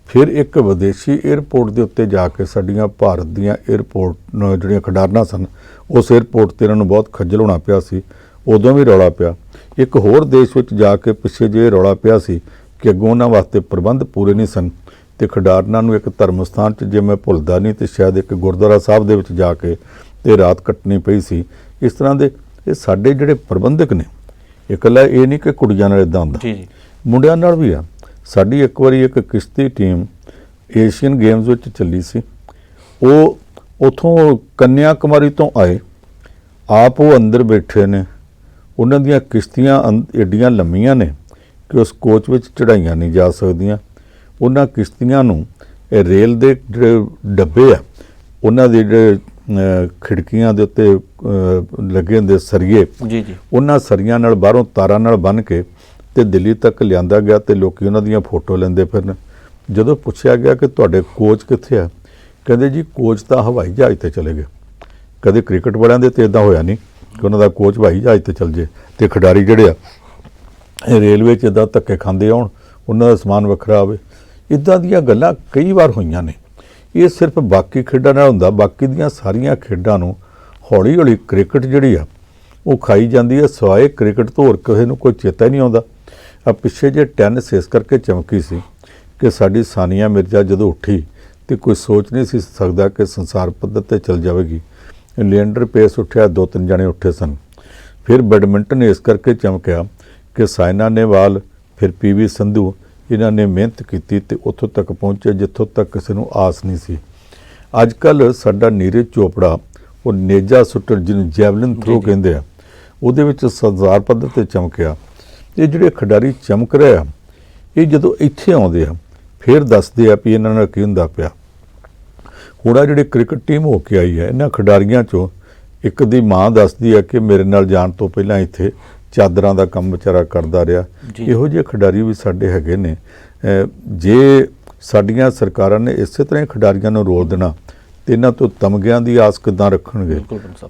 ਫਿਰ ਇੱਕ ਵਿਦੇਸ਼ੀ 에ਅਰਪੋਰਟ ਦੇ ਉੱਤੇ ਜਾ ਕੇ ਸਾਡੀਆਂ ਭਾਰਤ ਦੀਆਂ 에ਅਰਪੋਰਟ ਜਿਹੜੀਆਂ ਖਿਡਾਰਨਾਂ ਸਨ, ਉਸ 에ਅਰਪੋਰਟ 'ਤੇ ਇਹਨਾਂ ਨੂੰ ਬਹੁਤ ਖੱਜਲ ਹੋਣਾ ਪਿਆ ਸੀ, ਉਦੋਂ ਵੀ ਰੌਲਾ ਪਿਆ। ਇੱਕ ਹੋਰ ਦੇਸ਼ ਵਿੱਚ ਜਾ ਕੇ ਪਿੱਛੇ ਜਿਹੇ ਰੌਲਾ ਪਿਆ ਸੀ ਕਿ ਅੱਗੋਂ ਉਹਨਾਂ ਵਾਸਤੇ ਪ੍ਰਬੰਧ ਪੂਰੇ ਨਹੀਂ ਸਨ ਤੇ ਖਿਡਾਰਨਾਂ ਨੂੰ ਇੱਕ ਧਰਮ ਸਥਾਨ 'ਚ, ਜੇ ਮੈਂ ਭੁੱਲਦਾ ਨਹੀਂ ਤੇ ਸ਼ਾਇਦ ਇੱਕ ਗੁਰਦੁਆਰਾ ਸਾਹਿਬ ਦੇ ਵਿੱਚ ਜਾ ਕੇ ਤੇ ਰਾਤ ਕੱਟਣੀ ਪਈ ਸੀ। ਇਸ ਤਰ੍ਹਾਂ ਦੇ ਇਹ ਸਾਡੇ ਜਿਹੜੇ ਪ੍ਰਬੰਧਕ ਨੇ, ਇਕੱਲਾ ਇਹ ਨਹੀਂ ਕਿ ਕੁੜੀਆਂ ਨਾਲ ਇਦਾਂ ਹੁੰਦਾ, ਜੀ, ਮੁੰਡਿਆਂ ਨਾਲ ਵੀ ਆ। ਸਾਡੀ ਇੱਕ ਵਾਰੀ ਇੱਕ ਕਿਸ਼ਤੀ ਟੀਮ ਏਸ਼ੀਅਨ ਗੇਮਸ ਵਿੱਚ ਚੱਲੀ ਸੀ। ਉਹ ਉਥੋਂ ਕੰਨਿਆ ਕੁਮਾਰੀ ਤੋਂ ਆਏ, ਆਪ ਉਹ ਅੰਦਰ ਬੈਠੇ ਨੇ। ਉਹਨਾਂ ਦੀਆਂ ਕਿਸ਼ਤੀਆਂ ਐਡੀਆਂ ਲੰਮੀਆਂ ਨੇ ਕਿ ਉਸ ਕੋਚ ਵਿੱਚ ਚੜ੍ਹਾਈਆਂ ਨਹੀਂ ਜਾ ਸਕਦੀਆਂ। ਉਹਨਾਂ ਕਿਸ਼ਤੀਆਂ ਨੂੰ ਇਹ ਰੇਲ ਦੇ ਜਿਹੜੇ ਡੱਬੇ ਆ, ਉਹਨਾਂ ਦੇ ਜਿਹੜੇ ਖਿੜਕੀਆਂ ਦੇ ਉੱਤੇ ਲੱਗੇ ਹੁੰਦੇ ਸਰੀਏ, ਜੀ, ਉਹਨਾਂ ਸਰੀਆਂ ਨਾਲ ਬਾਹਰੋਂ ਤਾਰਾਂ ਨਾਲ ਬੰਨ੍ਹ ਕੇ ਤੇ ਦਿੱਲੀ ਤੱਕ ਲਿਆਂਦਾ ਗਿਆ ਤੇ ਲੋਕੀ ਉਹਨਾਂ ਦੀਆਂ ਫੋਟੋ ਲੈਂਦੇ ਫਿਰਨ। ਜਦੋਂ ਪੁੱਛਿਆ ਗਿਆ ਕਿ ਤੁਹਾਡੇ ਕੋਚ ਕਿੱਥੇ ਆ, ਕਹਿੰਦੇ ਜੀ ਕੋਚ ਤਾਂ ਹਵਾਈ ਜਹਾਜ਼ ਤੇ ਚਲੇ ਗਏ। ਕਦੇ ਕ੍ਰਿਕਟ ਵਾਲਿਆਂ ਦੇ ਤੇ ਇਦਾਂ ਹੋਇਆ ਨਹੀਂ ਕਿ ਉਹਨਾਂ ਦਾ ਕੋਚ ਹਵਾਈ ਜਹਾਜ਼ ਤੇ ਚਲ ਜੇ ਤੇ ਖਿਡਾਰੀ ਜਿਹੜੇ ਆ ਇਹ ਰੇਲਵੇ 'ਚ ਇਦਾਂ ਧੱਕੇ ਖਾਂਦੇ ਆਉਣ, ਉਹਨਾਂ ਦਾ ਸਮਾਨ ਵੱਖਰਾ ਆਵੇ। ਇੱਦਾਂ ਦੀਆਂ ਗੱਲਾਂ ਕਈ ਵਾਰ ਹੋਈਆਂ ਨੇ। ਇਹ ਸਿਰਫ ਬਾਕੀ ਖੇਡਾਂ ਨਾਲ ਹੁੰਦਾ, ਬਾਕੀ ਦੀਆਂ ਸਾਰੀਆਂ ਖੇਡਾਂ ਨੂੰ ਹੌਲੀ ਹੌਲੀ ਕ੍ਰਿਕਟ ਜਿਹੜੀ ਆ ਉਹ ਖਾਈ ਜਾਂਦੀ ਹੈ। ਸਿਵਾਏ ਕ੍ਰਿਕਟ ਤੋਂ ਹੋਰ ਕਿਸੇ ਨੂੰ ਕੋਈ ਚੇਤਾ ਹੀ ਨਹੀਂ ਆਉਂਦਾ। ਆ ਪਿੱਛੇ ਜੇ ਟੈਨਿਸ ਇਸ ਕਰਕੇ ਚਮਕੀ ਸੀ ਕਿ ਸਾਡੀ ਸਾਨੀਆ ਮਿਰਜ਼ਾ ਜਦੋਂ ਉੱਠੀ ਤੇ ਕੋਈ ਸੋਚ ਨਹੀਂ ਸੀ ਸਕਦਾ ਕਿ ਸੰਸਾਰ ਪੱਧਰ ਤੇ ਚਲ ਜਾਵੇਗੀ। ਲੀਐਂਡਰ ਪੇਸ ਉੱਠਿਆ, 2-3 ਜਣੇ ਉੱਠੇ ਸਨ। ਫਿਰ ਬੈਡਮਿੰਟਨ ਇਸ ਕਰਕੇ ਚਮਕਿਆ ਕਿ ਸਾਇਨਾ ਨੇਹਵਾਲ, ਫਿਰ ਪੀਵੀ ਸੰਧੂ, ਇਹਨਾਂ ਨੇ ਮਿਹਨਤ ਕੀਤੀ ਤੇ ਉੱਥੋਂ ਤੱਕ ਪਹੁੰਚੇ ਜਿੱਥੋਂ ਤੱਕ ਕਿਸੇ ਨੂੰ ਆਸ ਨਹੀਂ ਸੀ। ਅੱਜ ਕੱਲ੍ਹ ਸਾਡਾ ਨੀਰਜ ਚੋਪੜਾ, ਉਹ ਨੇਜਾ ਸੁੱਟਰ ਜਿਹਨੂੰ ਜੈਵਲਿਨ ਥਰੋ ਕਹਿੰਦੇ ਆ, ਉਹਦੇ ਵਿੱਚ ਸੰਸਾਰ ਪੱਧਰ ਤੇ ਚਮਕਿਆ। ਇਹ ਜਿਹੜੇ ਖਿਡਾਰੀ ਚਮਕ ਰਹੇ ਆ, ਇਹ ਜਦੋਂ ਇੱਥੇ ਆਉਂਦੇ ਆ ਫਿਰ ਦੱਸਦੇ ਆ ਵੀ ਇਹਨਾਂ ਨਾਲ ਕੀ ਹੁੰਦਾ ਪਿਆ। ਹੁਣ ਆ ਜਿਹੜੀ ਕ੍ਰਿਕਟ ਟੀਮ ਹੋ ਕੇ ਆਈ ਹੈ, ਇਹਨਾਂ ਖਿਡਾਰੀਆਂ 'ਚੋਂ ਇੱਕ ਦੀ ਮਾਂ ਦੱਸਦੀ ਹੈ ਕਿ ਮੇਰੇ ਨਾਲ ਜਾਣ ਤੋਂ ਪਹਿਲਾਂ ਇੱਥੇ ਚਾਦਰਾਂ ਦਾ ਕੰਮ ਵਿਚਾਰਾ ਕਰਦਾ ਰਿਹਾ। ਇਹੋ ਜਿਹੇ ਖਿਡਾਰੀ ਵੀ ਸਾਡੇ ਹੈਗੇ ਨੇ। ਜੇ ਸਾਡੀਆਂ ਸਰਕਾਰਾਂ ਨੇ ਇਸੇ ਤਰ੍ਹਾਂ ਹੀ ਖਿਡਾਰੀਆਂ ਨੂੰ ਰੋਲ ਦੇਣਾ ਤੇ ਇਹਨਾਂ ਤੋਂ ਤਮਗਿਆਂ ਦੀ ਆਸ ਕਿੱਦਾਂ ਰੱਖਣਗੇ?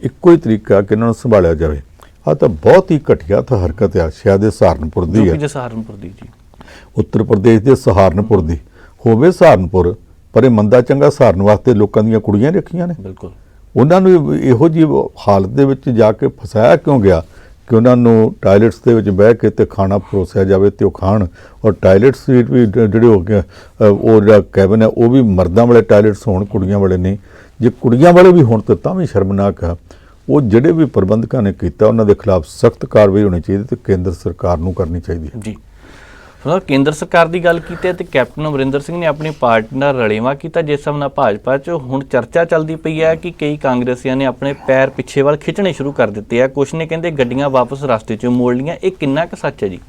ਇੱਕੋ ਹੀ ਤਰੀਕਾ ਕਿ ਇਹਨਾਂ ਨੂੰ ਸੰਭਾਲਿਆ ਜਾਵੇ। ਆ ਤਾਂ ਬਹੁਤ ਹੀ ਘਟੀਆ ਤਾਂ ਹਰਕਤ ਆ। ਸ਼ਾਇਦ ਇਹ ਸਹਾਰਨਪੁਰ ਦੀ ਹੈ, ਜੀ, ਉੱਤਰ ਪ੍ਰਦੇਸ਼ ਦੇ ਸਹਾਰਨਪੁਰ ਦੀ ਹੋਵੇ। ਸਹਾਰਨਪੁਰ ਪਰ ਇਹ ਮੰਦਾ ਚੰਗਾ ਸਹਾਰਨ ਵਾਸਤੇ ਲੋਕਾਂ ਦੀਆਂ ਕੁੜੀਆਂ ਰੱਖੀਆਂ ਨੇ। ਬਿਲਕੁਲ। ਉਹਨਾਂ ਨੂੰ ਇਹੋ ਜਿਹੀ ਹਾਲਤ ਦੇ ਵਿੱਚ ਜਾ ਕੇ ਫਸਾਇਆ ਕਿਉਂ ਗਿਆ ਕਿ ਉਹਨਾਂ ਨੂੰ ਟਾਇਲਟਸ ਦੇ ਵਿੱਚ ਬਹਿ ਕੇ ਤੇ ਖਾਣਾ ਪਰੋਸਿਆ ਜਾਵੇ ਤੇ ਉਹ ਖਾਣ। ਔਰ ਟਾਇਲਟ ਸੀਟ ਵੀ ਜਿਹੜੇ ਹੋ ਗਏ, ਉਹ ਜਿਹੜਾ ਕੈਬਨ ਹੈ ਉਹ ਵੀ ਮਰਦਾਂ ਵਾਲੇ ਟਾਇਲਟਸ ਹੋਣ, ਕੁੜੀਆਂ ਵਾਲੇ ਨਹੀਂ। ਜੇ ਕੁੜੀਆਂ ਵਾਲੇ ਵੀ ਹੋਣ ਤਾਂ ਵੀ ਸ਼ਰਮਨਾਕ ਆ। ਉਹ ਜਿਹੜੇ ਵੀ ਪ੍ਰਬੰਧਕਾਂ ਨੇ ਕੀਤਾ ਉਹਨਾਂ ਦੇ ਖਿਲਾਫ ਸਖਤ ਕਾਰਵਾਈ ਹੋਣੀ ਚਾਹੀਦੀ ਤੇ ਕੇਂਦਰ ਸਰਕਾਰ ਨੂੰ ਕਰਨੀ ਚਾਹੀਦੀ ਹੈ। ਜੀ, ਮਤਲਬ ਕੇਂਦਰ ਸਰਕਾਰ ਦੀ ਗੱਲ ਕੀਤੀ ਤੇ ਕੈਪਟਨ ਅਮਰਿੰਦਰ ਸਿੰਘ ਨੇ ਆਪਣੀ ਪਾਰਟੀ ਨਾਲ ਰਲੇਵਾਂ ਕੀਤਾ, ਜਿਸ ਹਿਸਾਬ ਨਾਲ ਭਾਜਪਾ 'ਚ ਹੁਣ ਚਰਚਾ ਚੱਲਦੀ ਪਈ ਹੈ ਕਿ ਕਈ ਕਾਂਗਰਸੀਆਂ ਨੇ ਆਪਣੇ ਪੈਰ ਪਿੱਛੇ ਵੱਲ ਖਿੱਚਣੇ ਸ਼ੁਰੂ ਕਰ ਦਿੱਤੇ ਆ। ਕੁਛ ਨੇ ਕਹਿੰਦੇ ਗੱਡੀਆਂ ਵਾਪਸ ਰਸਤੇ 'ਚ ਮੋੜ ਲਈਆਂ। ਇਹ ਕਿੰਨਾ ਕੁ ਸੱਚ ਹੈ ਜੀ?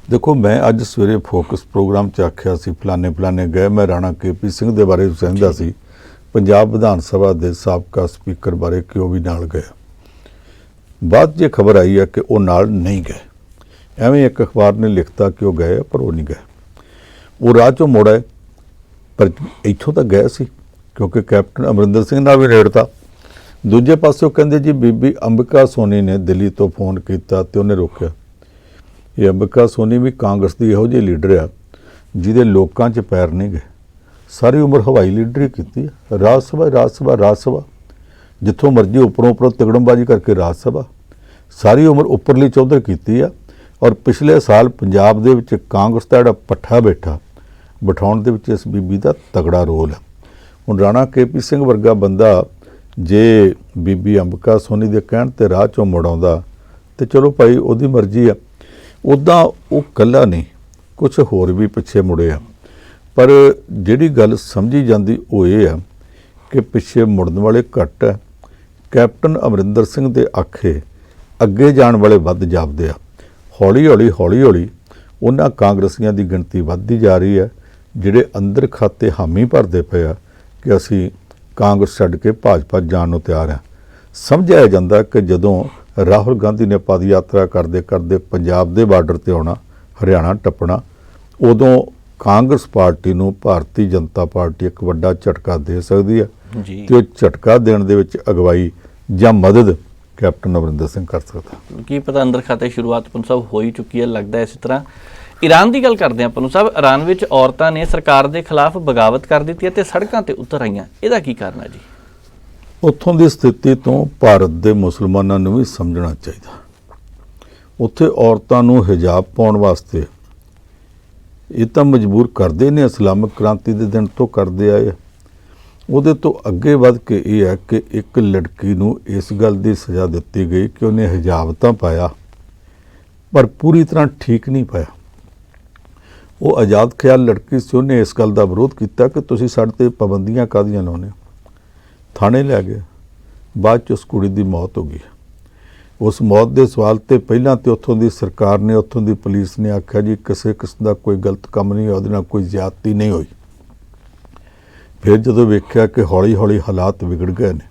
ਦੇਖੋ, ਮੈਂ ਅੱਜ ਸਵੇਰੇ ਫੋਕਸ ਪ੍ਰੋਗਰਾਮ 'ਚ ਆਖਿਆ ਸੀ ਫਲਾਣੇ ਗਏ, ਮੈਂ ਰਾਣਾ KP ਸਿੰਘ ਦੇ ਬਾਰੇ ਕਹਿੰਦਾ ਸੀ, ਪੰਜਾਬ ਵਿਧਾਨ ਸਭਾ ਦੇ ਸਾਬਕਾ ਸਪੀਕਰ ਬਾਰੇ ਕਿ ਉਹ ਵੀ ਨਾਲ ਗਏ। ਬਾਅਦ ਜੇ ਖਬਰ ਆਈ ਹੈ ਕਿ ਉਹ ਨਾਲ ਨਹੀਂ ਗਏ। ਐਵੇਂ ਇੱਕ ਅਖਬਾਰ ਨੇ ਲਿਖਤਾ ਕਿ ਉਹ ਗਏ ਪਰ ਉਹ ਨਹੀਂ ਗਏ, ਉਹ ਰਾਹ 'ਚੋਂ ਮੁੜ ਆਏ। ਪਰ ਇੱਥੋਂ ਤਾਂ ਗਏ ਸੀ ਕਿਉਂਕਿ ਕੈਪਟਨ ਅਮਰਿੰਦਰ ਸਿੰਘ ਨਾਲ ਵੀ ਨੇੜਤਾ। ਦੂਜੇ ਪਾਸੇ ਉਹ ਕਹਿੰਦੇ ਜੀ ਬੀਬੀ ਅੰਬਿਕਾ ਸੋਨੀ ਨੇ ਦਿੱਲੀ ਤੋਂ ਫੋਨ ਕੀਤਾ ਤੇ ਉਹਨੇ ਰੋਕਿਆ। ਇਹ ਅੰਬਿਕਾ ਸੋਨੀ ਵੀ ਕਾਂਗਰਸ ਦੀ ਇਹੋ ਜਿਹੀ ਲੀਡਰ ਆ ਜਿਹਦੇ ਲੋਕਾਂ 'ਚ ਪੈਰ ਨਹੀਂ ਗਏ। ਸਾਰੀ ਉਮਰ ਹਵਾਈ ਲੀਡਰੀ ਕੀਤੀ ਹੈ, ਰਾਜ ਸਭਾ ਜਿੱਥੋਂ ਮਰਜ਼ੀ ਉੱਪਰੋਂ ਤਿਗੜਮਬਾਜ਼ੀ ਕਰਕੇ ਰਾਜ ਸਭਾ, ਸਾਰੀ ਉਮਰ ਉੱਪਰਲੀ ਚੌਧਰ ਕੀਤੀ ਆ। ਔਰ ਪਿਛਲੇ ਸਾਲ ਪੰਜਾਬ ਦੇ ਵਿੱਚ ਕਾਂਗਰਸ ਦਾ ਜਿਹੜਾ ਪੱਠਾ ਬਿਠਾਉਣ ਦੇ ਵਿੱਚ ਇਸ ਬੀਬੀ ਦਾ ਤਗੜਾ ਰੋਲ ਹੈ। ਹੁਣ ਰਾਣਾ KP ਸਿੰਘ ਵਰਗਾ ਬੰਦਾ ਜੇ ਬੀਬੀ ਅੰਬਿਕਾ ਸੋਨੀ ਦੇ ਕਹਿਣ ਤੇ ਰਾਹ 'ਚੋਂ ਮੁੜ ਆਉਂਦਾ ਤੇ ਚਲੋ ਭਾਈ ਉਹਦੀ ਮਰਜ਼ੀ ਆ। ਉੱਦਾਂ ਉਹ ਇਕੱਲਾ ਨਹੀਂ, ਕੁਛ ਹੋਰ ਵੀ ਪਿੱਛੇ ਮੁੜੇ ਆ। ਪਰ ਜਿਹੜੀ ਗੱਲ ਸਮਝੀ ਜਾਂਦੀ ਉਹ ਇਹ ਆ ਕਿ ਪਿੱਛੇ ਮੁੜਨ ਵਾਲੇ ਘੱਟ ਹੈ। ਕੈਪਟਨ ਅਮਰਿੰਦਰ ਸਿੰਘ ਦੇ ਆਖੇ ਅੱਗੇ ਜਾਣ ਵਾਲੇ ਵੱਧ ਜਾਪਦੇ ਆ। ਹੌਲੀ ਹੌਲੀ ਉਹਨਾਂ ਕਾਂਗਰਸੀਆਂ ਦੀ ਗਿਣਤੀ ਵੱਧਦੀ ਜਾ ਰਹੀ ਹੈ ਜਿਹੜੇ ਅੰਦਰ ਖਾਤੇ ਹਾਮੀ ਭਰਦੇ ਪਏ ਆ ਕਿ ਅਸੀਂ ਕਾਂਗਰਸ ਛੱਡ ਕੇ ਭਾਜਪਾ ਜਾਣ ਨੂੰ ਤਿਆਰ ਹਾਂ। ਸਮਝਿਆ ਜਾਂਦਾ ਕਿ ਜਦੋਂ ਰਾਹੁਲ ਗਾਂਧੀ ਨੇ ਪਦ ਯਾਤਰਾ ਕਰਦੇ ਪੰਜਾਬ ਦੇ ਬਾਰਡਰ ਤੇ ਆਉਣਾ, ਹਰਿਆਣਾ ਟੱਪਣਾ, ਉਦੋਂ ਕਾਂਗਰਸ ਪਾਰਟੀ ਨੂੰ ਭਾਰਤੀ ਜਨਤਾ ਪਾਰਟੀ ਇੱਕ ਵੱਡਾ ਝਟਕਾ ਦੇ ਸਕਦੀ ਹੈ ਜੀ। ਤੇ ਉਹ ਝਟਕਾ ਦੇਣ ਦੇ ਵਿੱਚ ਅਗਵਾਈ ਜਾਂ ਮਦਦ ਕੈਪਟਨ ਅਮਰਿੰਦਰ ਸਿੰਘ ਕਰ ਸਕਦਾ। ਕੀ ਪਤਾ ਅੰਦਰ ਖਾਤੇ ਸ਼ੁਰੂਆਤ ਪੰਨੂ ਸਾਹਿਬ ਹੋ ਹੀ ਚੁੱਕੀ ਹੈ ਲੱਗਦਾ। ਇਸੇ ਤਰ੍ਹਾਂ ਈਰਾਨ ਦੀ ਗੱਲ ਕਰਦੇ ਹਾਂ ਪੰਨੂ ਸਾਹਿਬ, ਈਰਾਨ ਵਿੱਚ ਔਰਤਾਂ ਨੇ ਸਰਕਾਰ ਦੇ ਖਿਲਾਫ ਬਗਾਵਤ ਕਰ ਦਿੱਤੀ ਅਤੇ ਸੜਕਾਂ ਤੇ ਉਤਰ ਆਈਆਂ। ਇਹਦਾ ਕੀ ਕਾਰਨ ਹੈ ਜੀ? ਉੱਥੋਂ ਦੀ ਸਥਿਤੀ ਤੋਂ ਭਾਰਤ ਦੇ ਮੁਸਲਮਾਨਾਂ ਨੂੰ ਵੀ ਸਮਝਣਾ ਚਾਹੀਦਾ। ਉੱਥੇ ਔਰਤਾਂ ਨੂੰ ਹਿਜਾਬ ਪਾਉਣ ਵਾਸਤੇ ਇਹ ਤਾਂ ਮਜਬੂਰ ਕਰਦੇ ਨੇ, ਇਸਲਾਮਿਕ ਕ੍ਰਾਂਤੀ ਦੇ ਦਿਨ ਤੋਂ ਕਰਦੇ ਆਏ। ਉਹਦੇ ਤੋਂ ਅੱਗੇ ਵੱਧ ਕੇ ਇਹ ਹੈ ਕਿ ਇੱਕ ਲੜਕੀ ਨੂੰ ਇਸ ਗੱਲ ਦੀ ਸਜ਼ਾ ਦਿੱਤੀ ਗਈ ਕਿ ਉਹਨੇ ਹਿਜਾਬ ਤਾਂ ਪਾਇਆ ਪਰ ਪੂਰੀ ਤਰ੍ਹਾਂ ਠੀਕ ਨਹੀਂ ਪਾਇਆ। ਉਹ ਆਜ਼ਾਦ ਖਿਆਲ ਲੜਕੀ ਸੀ, ਉਹਨੇ ਇਸ ਗੱਲ ਦਾ ਵਿਰੋਧ ਕੀਤਾ ਕਿ ਤੁਸੀਂ ਸਾਡੇ 'ਤੇ ਪਾਬੰਦੀਆਂ ਕਾਹਦੀਆਂ ਲਾਉਂਦੇ ਹੋ। ਥਾਣੇ ਲੈ ਗਏ, ਬਾਅਦ 'ਚ ਉਸ ਕੁੜੀ ਦੀ ਮੌਤ ਹੋ ਗਈ। ਉਸ ਮੌਤ ਦੇ ਸਵਾਲ ਤੇ ਪਹਿਲਾਂ ਤੇ ਉੱਥੋਂ ਦੀ ਸਰਕਾਰ ਨੇ, ਉੱਥੋਂ ਦੀ ਪੁਲਿਸ ਨੇ ਆਖਿਆ ਜੀ ਕਿਸੇ ਕਿਸਮ ਦਾ ਕੋਈ ਗਲਤ ਕੰਮ ਨਹੀਂ, ਉਹਦੇ ਨਾਲ ਕੋਈ ਜ਼ਿਆਦਤੀ ਨਹੀਂ ਹੋਈ। ਫਿਰ ਜਦੋਂ ਵੇਖਿਆ ਕਿ ਹੌਲੀ ਹੌਲੀ ਹਾਲਾਤ ਵਿਗੜ ਗਏ ਨੇ,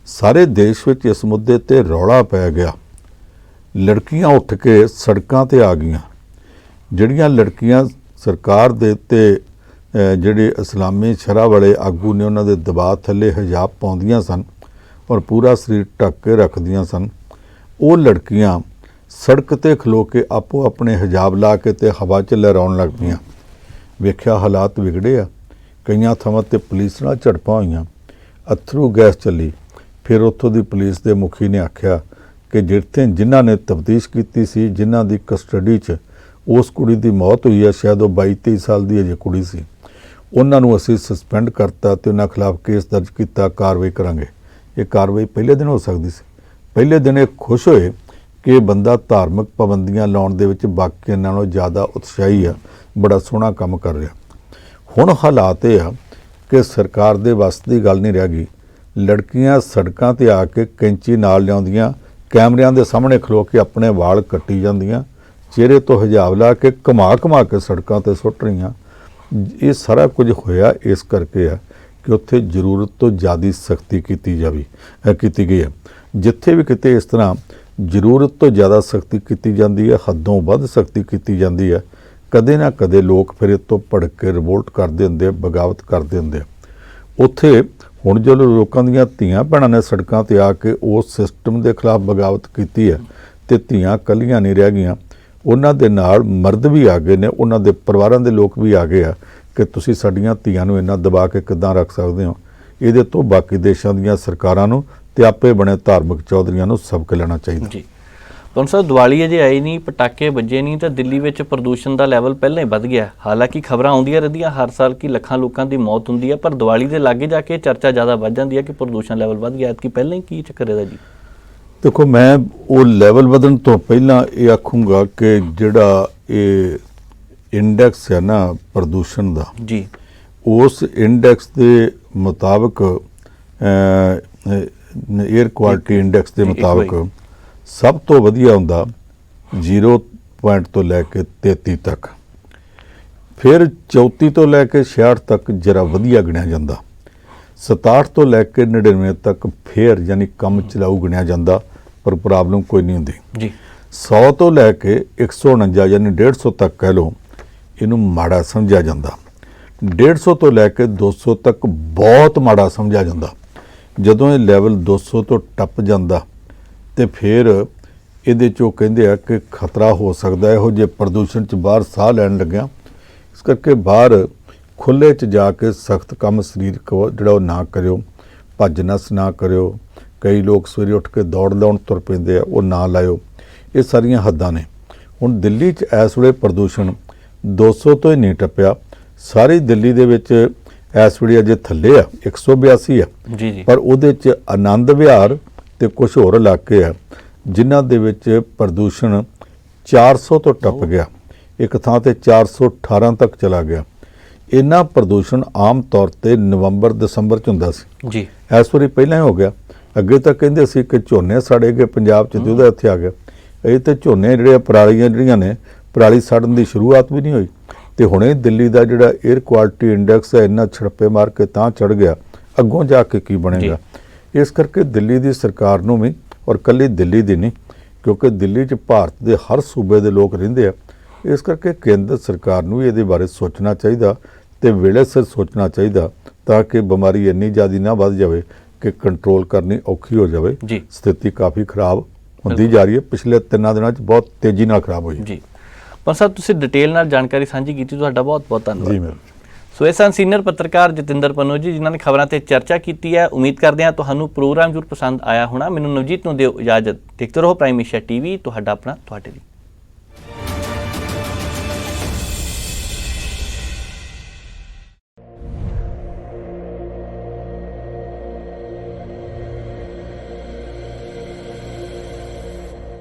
ਸਾਰੇ ਦੇਸ਼ ਵਿੱਚ ਇਸ ਮੁੱਦੇ ਤੇ ਰੌਲਾ ਪੈ ਗਿਆ। ਲੜਕੀਆਂ ਉੱਠ ਕੇ ਸੜਕਾਂ ਤੇ ਆ ਗਈਆਂ। ਜਿਹੜੀਆਂ ਲੜਕੀਆਂ ਸਰਕਾਰ ਦੇ ਉੱਤੇ ਜਿਹੜੇ ਇਸਲਾਮੀ ਸ਼ਰ੍ਹਾ ਵਾਲੇ ਆਗੂ ਨੇ ਉਹਨਾਂ ਦੇ ਦਬਾਅ ਥੱਲੇ ਹਿਜਾਬ ਪਾਉਂਦੀਆਂ ਸਨ ਔਰ ਪੂਰਾ ਸਰੀਰ ਢੱਕ ਕੇ ਰੱਖਦੀਆਂ ਸਨ, ਉਹ ਲੜਕੀਆਂ ਸੜਕ ਤੇ ਖਲੋ ਕੇ ਆਪੋ ਆਪਣੇ ਹਿਜਾਬ ਲਾ ਕੇ ਤੇ ਹਵਾ 'ਚ ਲਹਿਰਾਉਣ ਲੱਗ ਪਈਆਂ। ਵੇਖਿਆ ਹਾਲਾਤ ਵਿਗੜੇ ਆ। ਕਈਆਂ ਥਾਵਾਂ ਤੇ ਪੁਲਿਸ ਨਾਲ ਝੜਪਾਂ ਹੋਈਆਂ, ਅਥਰੂ ਗੈਸ ਚੱਲੀ। ਫਿਰ ਉੱਥੋਂ ਦੀ ਪੁਲਿਸ ਦੇ ਮੁਖੀ ਨੇ ਆਖਿਆ ਕਿ ਜਿਨ੍ਹਾਂ ਨੇ ਤਫਤੀਸ਼ ਕੀਤੀ ਸੀ, ਜਿਨ੍ਹਾਂ ਦੀ ਕਸਟਡੀ 'ਚ ਉਸ ਕੁੜੀ ਦੀ ਮੌਤ ਹੋਈ ਹੈ, ਸ਼ਾਇਦ ਉਹ 22-23 ਸਾਲ ਦੀ ਅਜੇ ਕੁੜੀ ਸੀ, ਉਹਨਾਂ ਨੂੰ ਅਸੀਂ ਸਸਪੈਂਡ ਕਰਤਾ ਤੇ ਉਹਨਾਂ ਖਿਲਾਫ ਕੇਸ ਦਰਜ ਕੀਤਾ, ਕਾਰਵਾਈ ਕਰਾਂਗੇ। ਇਹ ਕਾਰਵਾਈ ਪਹਿਲੇ ਦਿਨ ਹੋ ਸਕਦੀ ਸੀ। ਪਹਿਲੇ ਦਿਨ ਇਹ ਖੁਸ਼ ਹੋਏ ਕਿ ਇਹ ਬੰਦਾ ਧਾਰਮਿਕ ਪਾਬੰਦੀਆਂ ਲਾਉਣ ਦੇ ਵਿੱਚ ਬਾਕੀਆਂ ਨਾਲੋਂ ਜ਼ਿਆਦਾ ਉਤਸ਼ਾਹੀ ਆ, ਬੜਾ ਸੋਹਣਾ ਕੰਮ ਕਰ ਰਿਹਾ। ਹੁਣ ਹਾਲਾਤ ਇਹ ਆ ਕਿ ਸਰਕਾਰ ਦੇ ਵੱਸ ਦੀ ਗੱਲ ਨਹੀਂ ਰਹਿ ਗਈ। ਲੜਕੀਆਂ ਸੜਕਾਂ ਤੇ ਆ ਕੇ ਕੈਂਚੀ ਨਾਲ ਲਿਆਉਂਦੀਆਂ, ਕੈਮਰਿਆਂ ਦੇ ਸਾਹਮਣੇ ਖਲੋ ਕੇ ਆਪਣੇ ਵਾਲ ਕੱਟੀ ਜਾਂਦੀਆਂ, ਚਿਹਰੇ ਤੋਂ ਹਿਜਾਬ ਲਾ ਕੇ ਘੁਮਾ ਕੇ ਸੜਕਾਂ ਤੇ ਸੁੱਟ ਰਹੀਆਂ। ਇਹ ਸਾਰਾ ਕੁਝ ਹੋਇਆ ਇਸ ਕਰਕੇ ਆ ਕਿ ਉੱਥੇ ਜ਼ਰੂਰਤ ਤੋਂ ਜ਼ਿਆਦਾ ਸਖਤੀ ਕੀਤੀ ਗਈ ਹੈ। ਜਿੱਥੇ ਵੀ ਕਿਤੇ ਇਸ ਤਰ੍ਹਾਂ ਜ਼ਰੂਰਤ ਤੋਂ ਜ਼ਿਆਦਾ ਸਖਤੀ ਕੀਤੀ ਜਾਂਦੀ ਹੈ, ਹੱਦੋਂ ਵੱਧ ਸਖਤੀ ਕੀਤੀ ਜਾਂਦੀ ਹੈ, ਕਦੇ ਨਾ ਕਦੇ ਲੋਕ ਫਿਰ ਇਹ ਤੋਂ ਭੜਕ ਕੇ ਰਿਵੋਲਟ ਕਰਦੇ ਹੁੰਦੇ, ਬਗਾਵਤ ਕਰਦੇ ਹੁੰਦੇ। ਉੱਥੇ ਹੁਣ ਜਦੋਂ ਲੋਕਾਂ ਦੀਆਂ ਧੀਆਂ ਭੈਣਾਂ ਨੇ ਸੜਕਾਂ ਤੇ ਆ ਕੇ ਉਸ ਸਿਸਟਮ ਦੇ ਖਿਲਾਫ ਬਗਾਵਤ ਕੀਤੀ ਹੈ ਤੇ ਧੀਆਂ ਇਕੱਲੀਆਂ ਨਹੀਂ ਰਹਿ ਗਈਆਂ, ਉਹਨਾਂ ਦੇ ਨਾਲ ਮਰਦ ਵੀ ਆ ਗਏ ਨੇ, ਉਹਨਾਂ ਦੇ ਪਰਿਵਾਰਾਂ ਦੇ ਲੋਕ ਵੀ ਆ ਗਏ ਆ ਕਿ ਤੁਸੀਂ ਸਾਡੀਆਂ ਧੀਆਂ ਨੂੰ ਇੰਨਾ ਦਬਾ ਕੇ ਕਿੱਦਾਂ ਰੱਖ ਸਕਦੇ ਹੋ। ਇਹਦੇ ਤੋਂ ਬਾਕੀ ਦੇਸ਼ਾਂ ਦੀਆਂ ਸਰਕਾਰਾਂ ਨੂੰ ਤੇ ਆਪੇ ਬਣੇ ਧਾਰਮਿਕ ਚੌਧਰੀਆਂ ਨੂੰ ਸਬਕ ਲੈਣਾ ਚਾਹੀਦਾ ਜੀ। ਪੰਨੂ ਸਾਹਿਬ, ਦੀਵਾਲੀ ਅਜੇ ਆਈ ਨਹੀਂ, ਪਟਾਕੇ ਵੱਜੇ ਨਹੀਂ ਤਾਂ ਦਿੱਲੀ ਵਿੱਚ ਪ੍ਰਦੂਸ਼ਣ ਦਾ ਲੈਵਲ ਪਹਿਲਾਂ ਹੀ ਵੱਧ ਗਿਆ। ਹਾਲਾਂਕਿ ਖਬਰਾਂ ਆਉਂਦੀਆਂ ਰਹਿੰਦੀਆਂ ਹਰ ਸਾਲ ਕਿ ਲੱਖਾਂ ਲੋਕਾਂ ਦੀ ਮੌਤ ਹੁੰਦੀ ਹੈ, ਪਰ ਦੀਵਾਲੀ ਦੇ ਲਾਗੇ ਜਾ ਕੇ ਚਰਚਾ ਜ਼ਿਆਦਾ ਵੱਧ ਜਾਂਦੀ ਹੈ ਕਿ ਪ੍ਰਦੂਸ਼ਣ ਲੈਵਲ ਵੱਧ ਗਿਆ। ਐਤਕੀ ਪਹਿਲਾਂ ਹੀ ਕੀ ਚੱਕਰ ਇਹਦਾ ਜੀ? ਦੇਖੋ, ਮੈਂ ਉਹ ਲੈਵਲ ਵਧਣ ਤੋਂ ਪਹਿਲਾਂ ਇਹ ਆਖੂੰਗਾ ਕਿ ਜਿਹੜਾ ਇਹ ਇੰਡੈਕਸ ਹੈ ਨਾ ਪ੍ਰਦੂਸ਼ਣ ਦਾ, ਜੀ ਉਸ ਇੰਡੈਕਸ ਦੇ ਮੁਤਾਬਕ 에ਅਰ ਕੁਆਲਿਟੀ ਇੰਡੈਕਸ ਦੇ ਮੁਤਾਬਕ ਸਭ ਤੋਂ ਵਧੀਆ ਹੁੰਦਾ 0 ਪੁਆਇੰਟ ਤੋਂ ਲੈ ਕੇ 33 ਤੱਕ, ਫਿਰ 34 ਤੋਂ ਲੈ ਕੇ 66 ਤੱਕ ਜਰਾ ਵਧੀਆ ਗਿਣਿਆ ਜਾਂਦਾ, 67 ਤੋਂ ਲੈ ਕੇ 99 ਤੱਕ ਫੇਰ ਯਾਨੀ ਕੰਮ ਚਲਾਊ ਗਿਣਿਆ ਜਾਂਦਾ, ਪਰ ਪ੍ਰੋਬਲਮ ਕੋਈ ਨਹੀਂ ਹੁੰਦੀ। ਜੀ 100 ਤੋਂ ਲੈ ਕੇ 149 ਯਾਨੀ 150 ਤੱਕ ਕਹਿ ਲਓ, ਇਹਨੂੰ ਮਾੜਾ ਸਮਝਿਆ ਜਾਂਦਾ। 150 ਤੋਂ ਲੈ ਕੇ 200 ਤੱਕ ਬਹੁਤ ਮਾੜਾ ਸਮਝਿਆ ਜਾਂਦਾ। ਜਦੋਂ ਇਹ ਲੈਵਲ 200 ਤੋਂ ਟੱਪ ਜਾਂਦਾ ਤੇ ਫਿਰ ਇਹਦੇ 'ਚੋਂ ਕਹਿੰਦੇ ਆ ਕਿ ਖਤਰਾ ਹੋ ਸਕਦਾ ਇਹੋ ਜਿਹੇ ਪ੍ਰਦੂਸ਼ਣ 'ਚ ਬਾਹਰ ਸਾਹ ਲੈਣ ਲੱਗਿਆ। ਇਸ ਕਰਕੇ ਬਾਹਰ ਖੁੱਲ੍ਹੇ 'ਚ ਜਾ ਕੇ ਸਖਤ ਕੰਮ ਸਰੀਰਕ ਜਿਹੜਾ ਉਹ ਨਾ ਕਰਿਓ, ਭੱਜ ਨੱਸ ਨਾ ਕਰਿਓ। ਕਈ ਲੋਕ ਸਵੇਰੇ ਉੱਠ ਕੇ ਦੌੜ ਲਾਉਣ ਤੁਰ ਪੈਂਦੇ ਆ, ਉਹ ਨਾ ਲਾਇਓ। ਇਹ ਸਾਰੀਆਂ ਹੱਦਾਂ ਨੇ। ਹੁਣ ਦਿੱਲੀ 'ਚ ਇਸ ਵੇਲੇ ਪ੍ਰਦੂਸ਼ਣ 200 ਤੋਂ ਹੀ ਨਹੀਂ ਟੱਪਿਆ। ਸਾਰੀ ਦਿੱਲੀ ਦੇ ਵਿੱਚ ਇਸ ਵੇਲੇ ਅਜੇ ਥੱਲੇ ਆ, 182 ਆ, ਜੀ ਜੀ, ਪਰ ਉਹਦੇ 'ਚ ਆਨੰਦ ਵਿਹਾਰ ਤੇ ਕੁਝ ਹੋਰ ਇਲਾਕੇ ਆ ਜਿਨ੍ਹਾਂ ਦੇ ਵਿੱਚ ਪ੍ਰਦੂਸ਼ਣ 400 ਤੋਂ ਟੱਪ ਗਿਆ, ਇੱਕ ਥਾਂ ਤੇ 418 ਤੱਕ ਚਲਾ ਗਿਆ। ਇੰਨਾ ਪ੍ਰਦੂਸ਼ਣ ਆਮ ਤੌਰ ਤੇ ਨਵੰਬਰ ਦਸੰਬਰ 'ਚ ਹੁੰਦਾ ਸੀ, ਜੀ ਇਸ ਵਾਰੀ ਪਹਿਲਾਂ ਹੀ ਹੋ ਗਿਆ। ਅੱਗੇ ਤਾਂ ਕਹਿੰਦੇ ਸੀ ਕਿ ਝੋਨੇ ਸੜੇ ਗਏ ਪੰਜਾਬ 'ਚ, ਤੇ ਉਹਦਾ ਇੱਥੇ ਆ ਗਿਆ। ਇਹ ਤੇ ਝੋਨੇ ਜਿਹੜੇ ਪਰਾਲੀਆਂ ਜਿਹੜੀਆਂ ਨੇ, ਪਰਾਲੀ ਸੜਨ ਦੀ ਸ਼ੁਰੂਆਤ ਵੀ ਨਹੀਂ ਹੋਈ, ਤੇ ਹੁਣੇ ਦਿੱਲੀ ਦਾ ਜਿਹੜਾ 에ਅਰ ਕੁਆਲਿਟੀ ਇੰਡੈਕਸ ਹੈ ਇੰਨਾ ਛੜਪੇ ਮਾਰ ਕੇ ਤਾਂ ਚੜ ਗਿਆ, ਅੱਗੋਂ ਜਾ ਕੇ ਕੀ ਬਣੇਗਾ। ਇਸ ਕਰਕੇ ਦਿੱਲੀ ਦੀ ਸਰਕਾਰ ਨੂੰ ਵੀ, ਔਰ ਕੱਲੀ ਦਿੱਲੀ ਦੀ ਨਹੀਂ, ਕਿਉਂਕਿ ਦਿੱਲੀ 'ਚ ਭਾਰਤ ਦੇ ਹਰ ਸੂਬੇ ਦੇ ਲੋਕ ਰਹਿੰਦੇ ਆ, ਇਸ ਕਰਕੇ ਕੇਂਦਰ ਸਰਕਾਰ ਨੂੰ ਵੀ ਇਹਦੇ ਬਾਰੇ ਸੋਚਣਾ ਚਾਹੀਦਾ ਤੇ ਵੇਲੇ ਸਿਰ ਸੋਚਣਾ ਚਾਹੀਦਾ, ਤਾਂ ਕਿ ਬਿਮਾਰੀ ਇੰਨੀ ਜ਼ਿਆਦਾ ਨਾ ਵੱਧ ਜਾਵੇ ਕਿ ਕੰਟਰੋਲ ਕਰਨੀ ਔਖੀ ਹੋ ਜਾਵੇ। ਜੀ ਸਥਿਤੀ ਕਾਫੀ ਖਰਾਬ ਹੁੰਦੀ ਜਾ ਰਹੀ ਹੈ, ਪਿਛਲੇ 3 ਦਿਨਾਂ 'ਚ ਬਹੁਤ ਤੇਜ਼ੀ ਨਾਲ ਖਰਾਬ ਹੋਈ। ਜੀ ਪਰ ਸਾਹਿਬ, ਤੁਸੀਂ ਡਿਟੇਲ ਨਾਲ ਜਾਣਕਾਰੀ ਸਾਂਝੀ ਕੀਤੀ, ਤੁਹਾਡਾ ਬਹੁਤ ਬਹੁਤ ਧੰਨਵਾਦ। ਜੀ ਮੈਮ। ਸੋ ਇਹ ਸਨ ਸੀਨੀਅਰ ਪੱਤਰਕਾਰ ਜਤਿੰਦਰ ਪੰਨੂ ਜੀ, ਜਿਨ੍ਹਾਂ ਨੇ ਖਬਰਾਂ ਤੇ ਚਰਚਾ ਕੀਤੀ ਹੈ। ਉਮੀਦ ਕਰਦੇ ਹਾਂ ਤੁਹਾਨੂੰ ਪ੍ਰੋਗਰਾਮ ਜ਼ਰੂਰ ਪਸੰਦ ਆਇਆ ਹੋਣਾ। ਮੈਨੂੰ ਨਵਜੀਤ ਨੂੰ ਦਿਓ ਇਜਾਜ਼ਤ। ਦੇਖਦੇ ਰਹੋ ਪ੍ਰਾਈਮ ਏਸ਼ੀਆ ਟੀਵੀ, ਤੁਹਾਡਾ ਆਪਣਾ ਤੁਹਾਡੇ ਲਈ।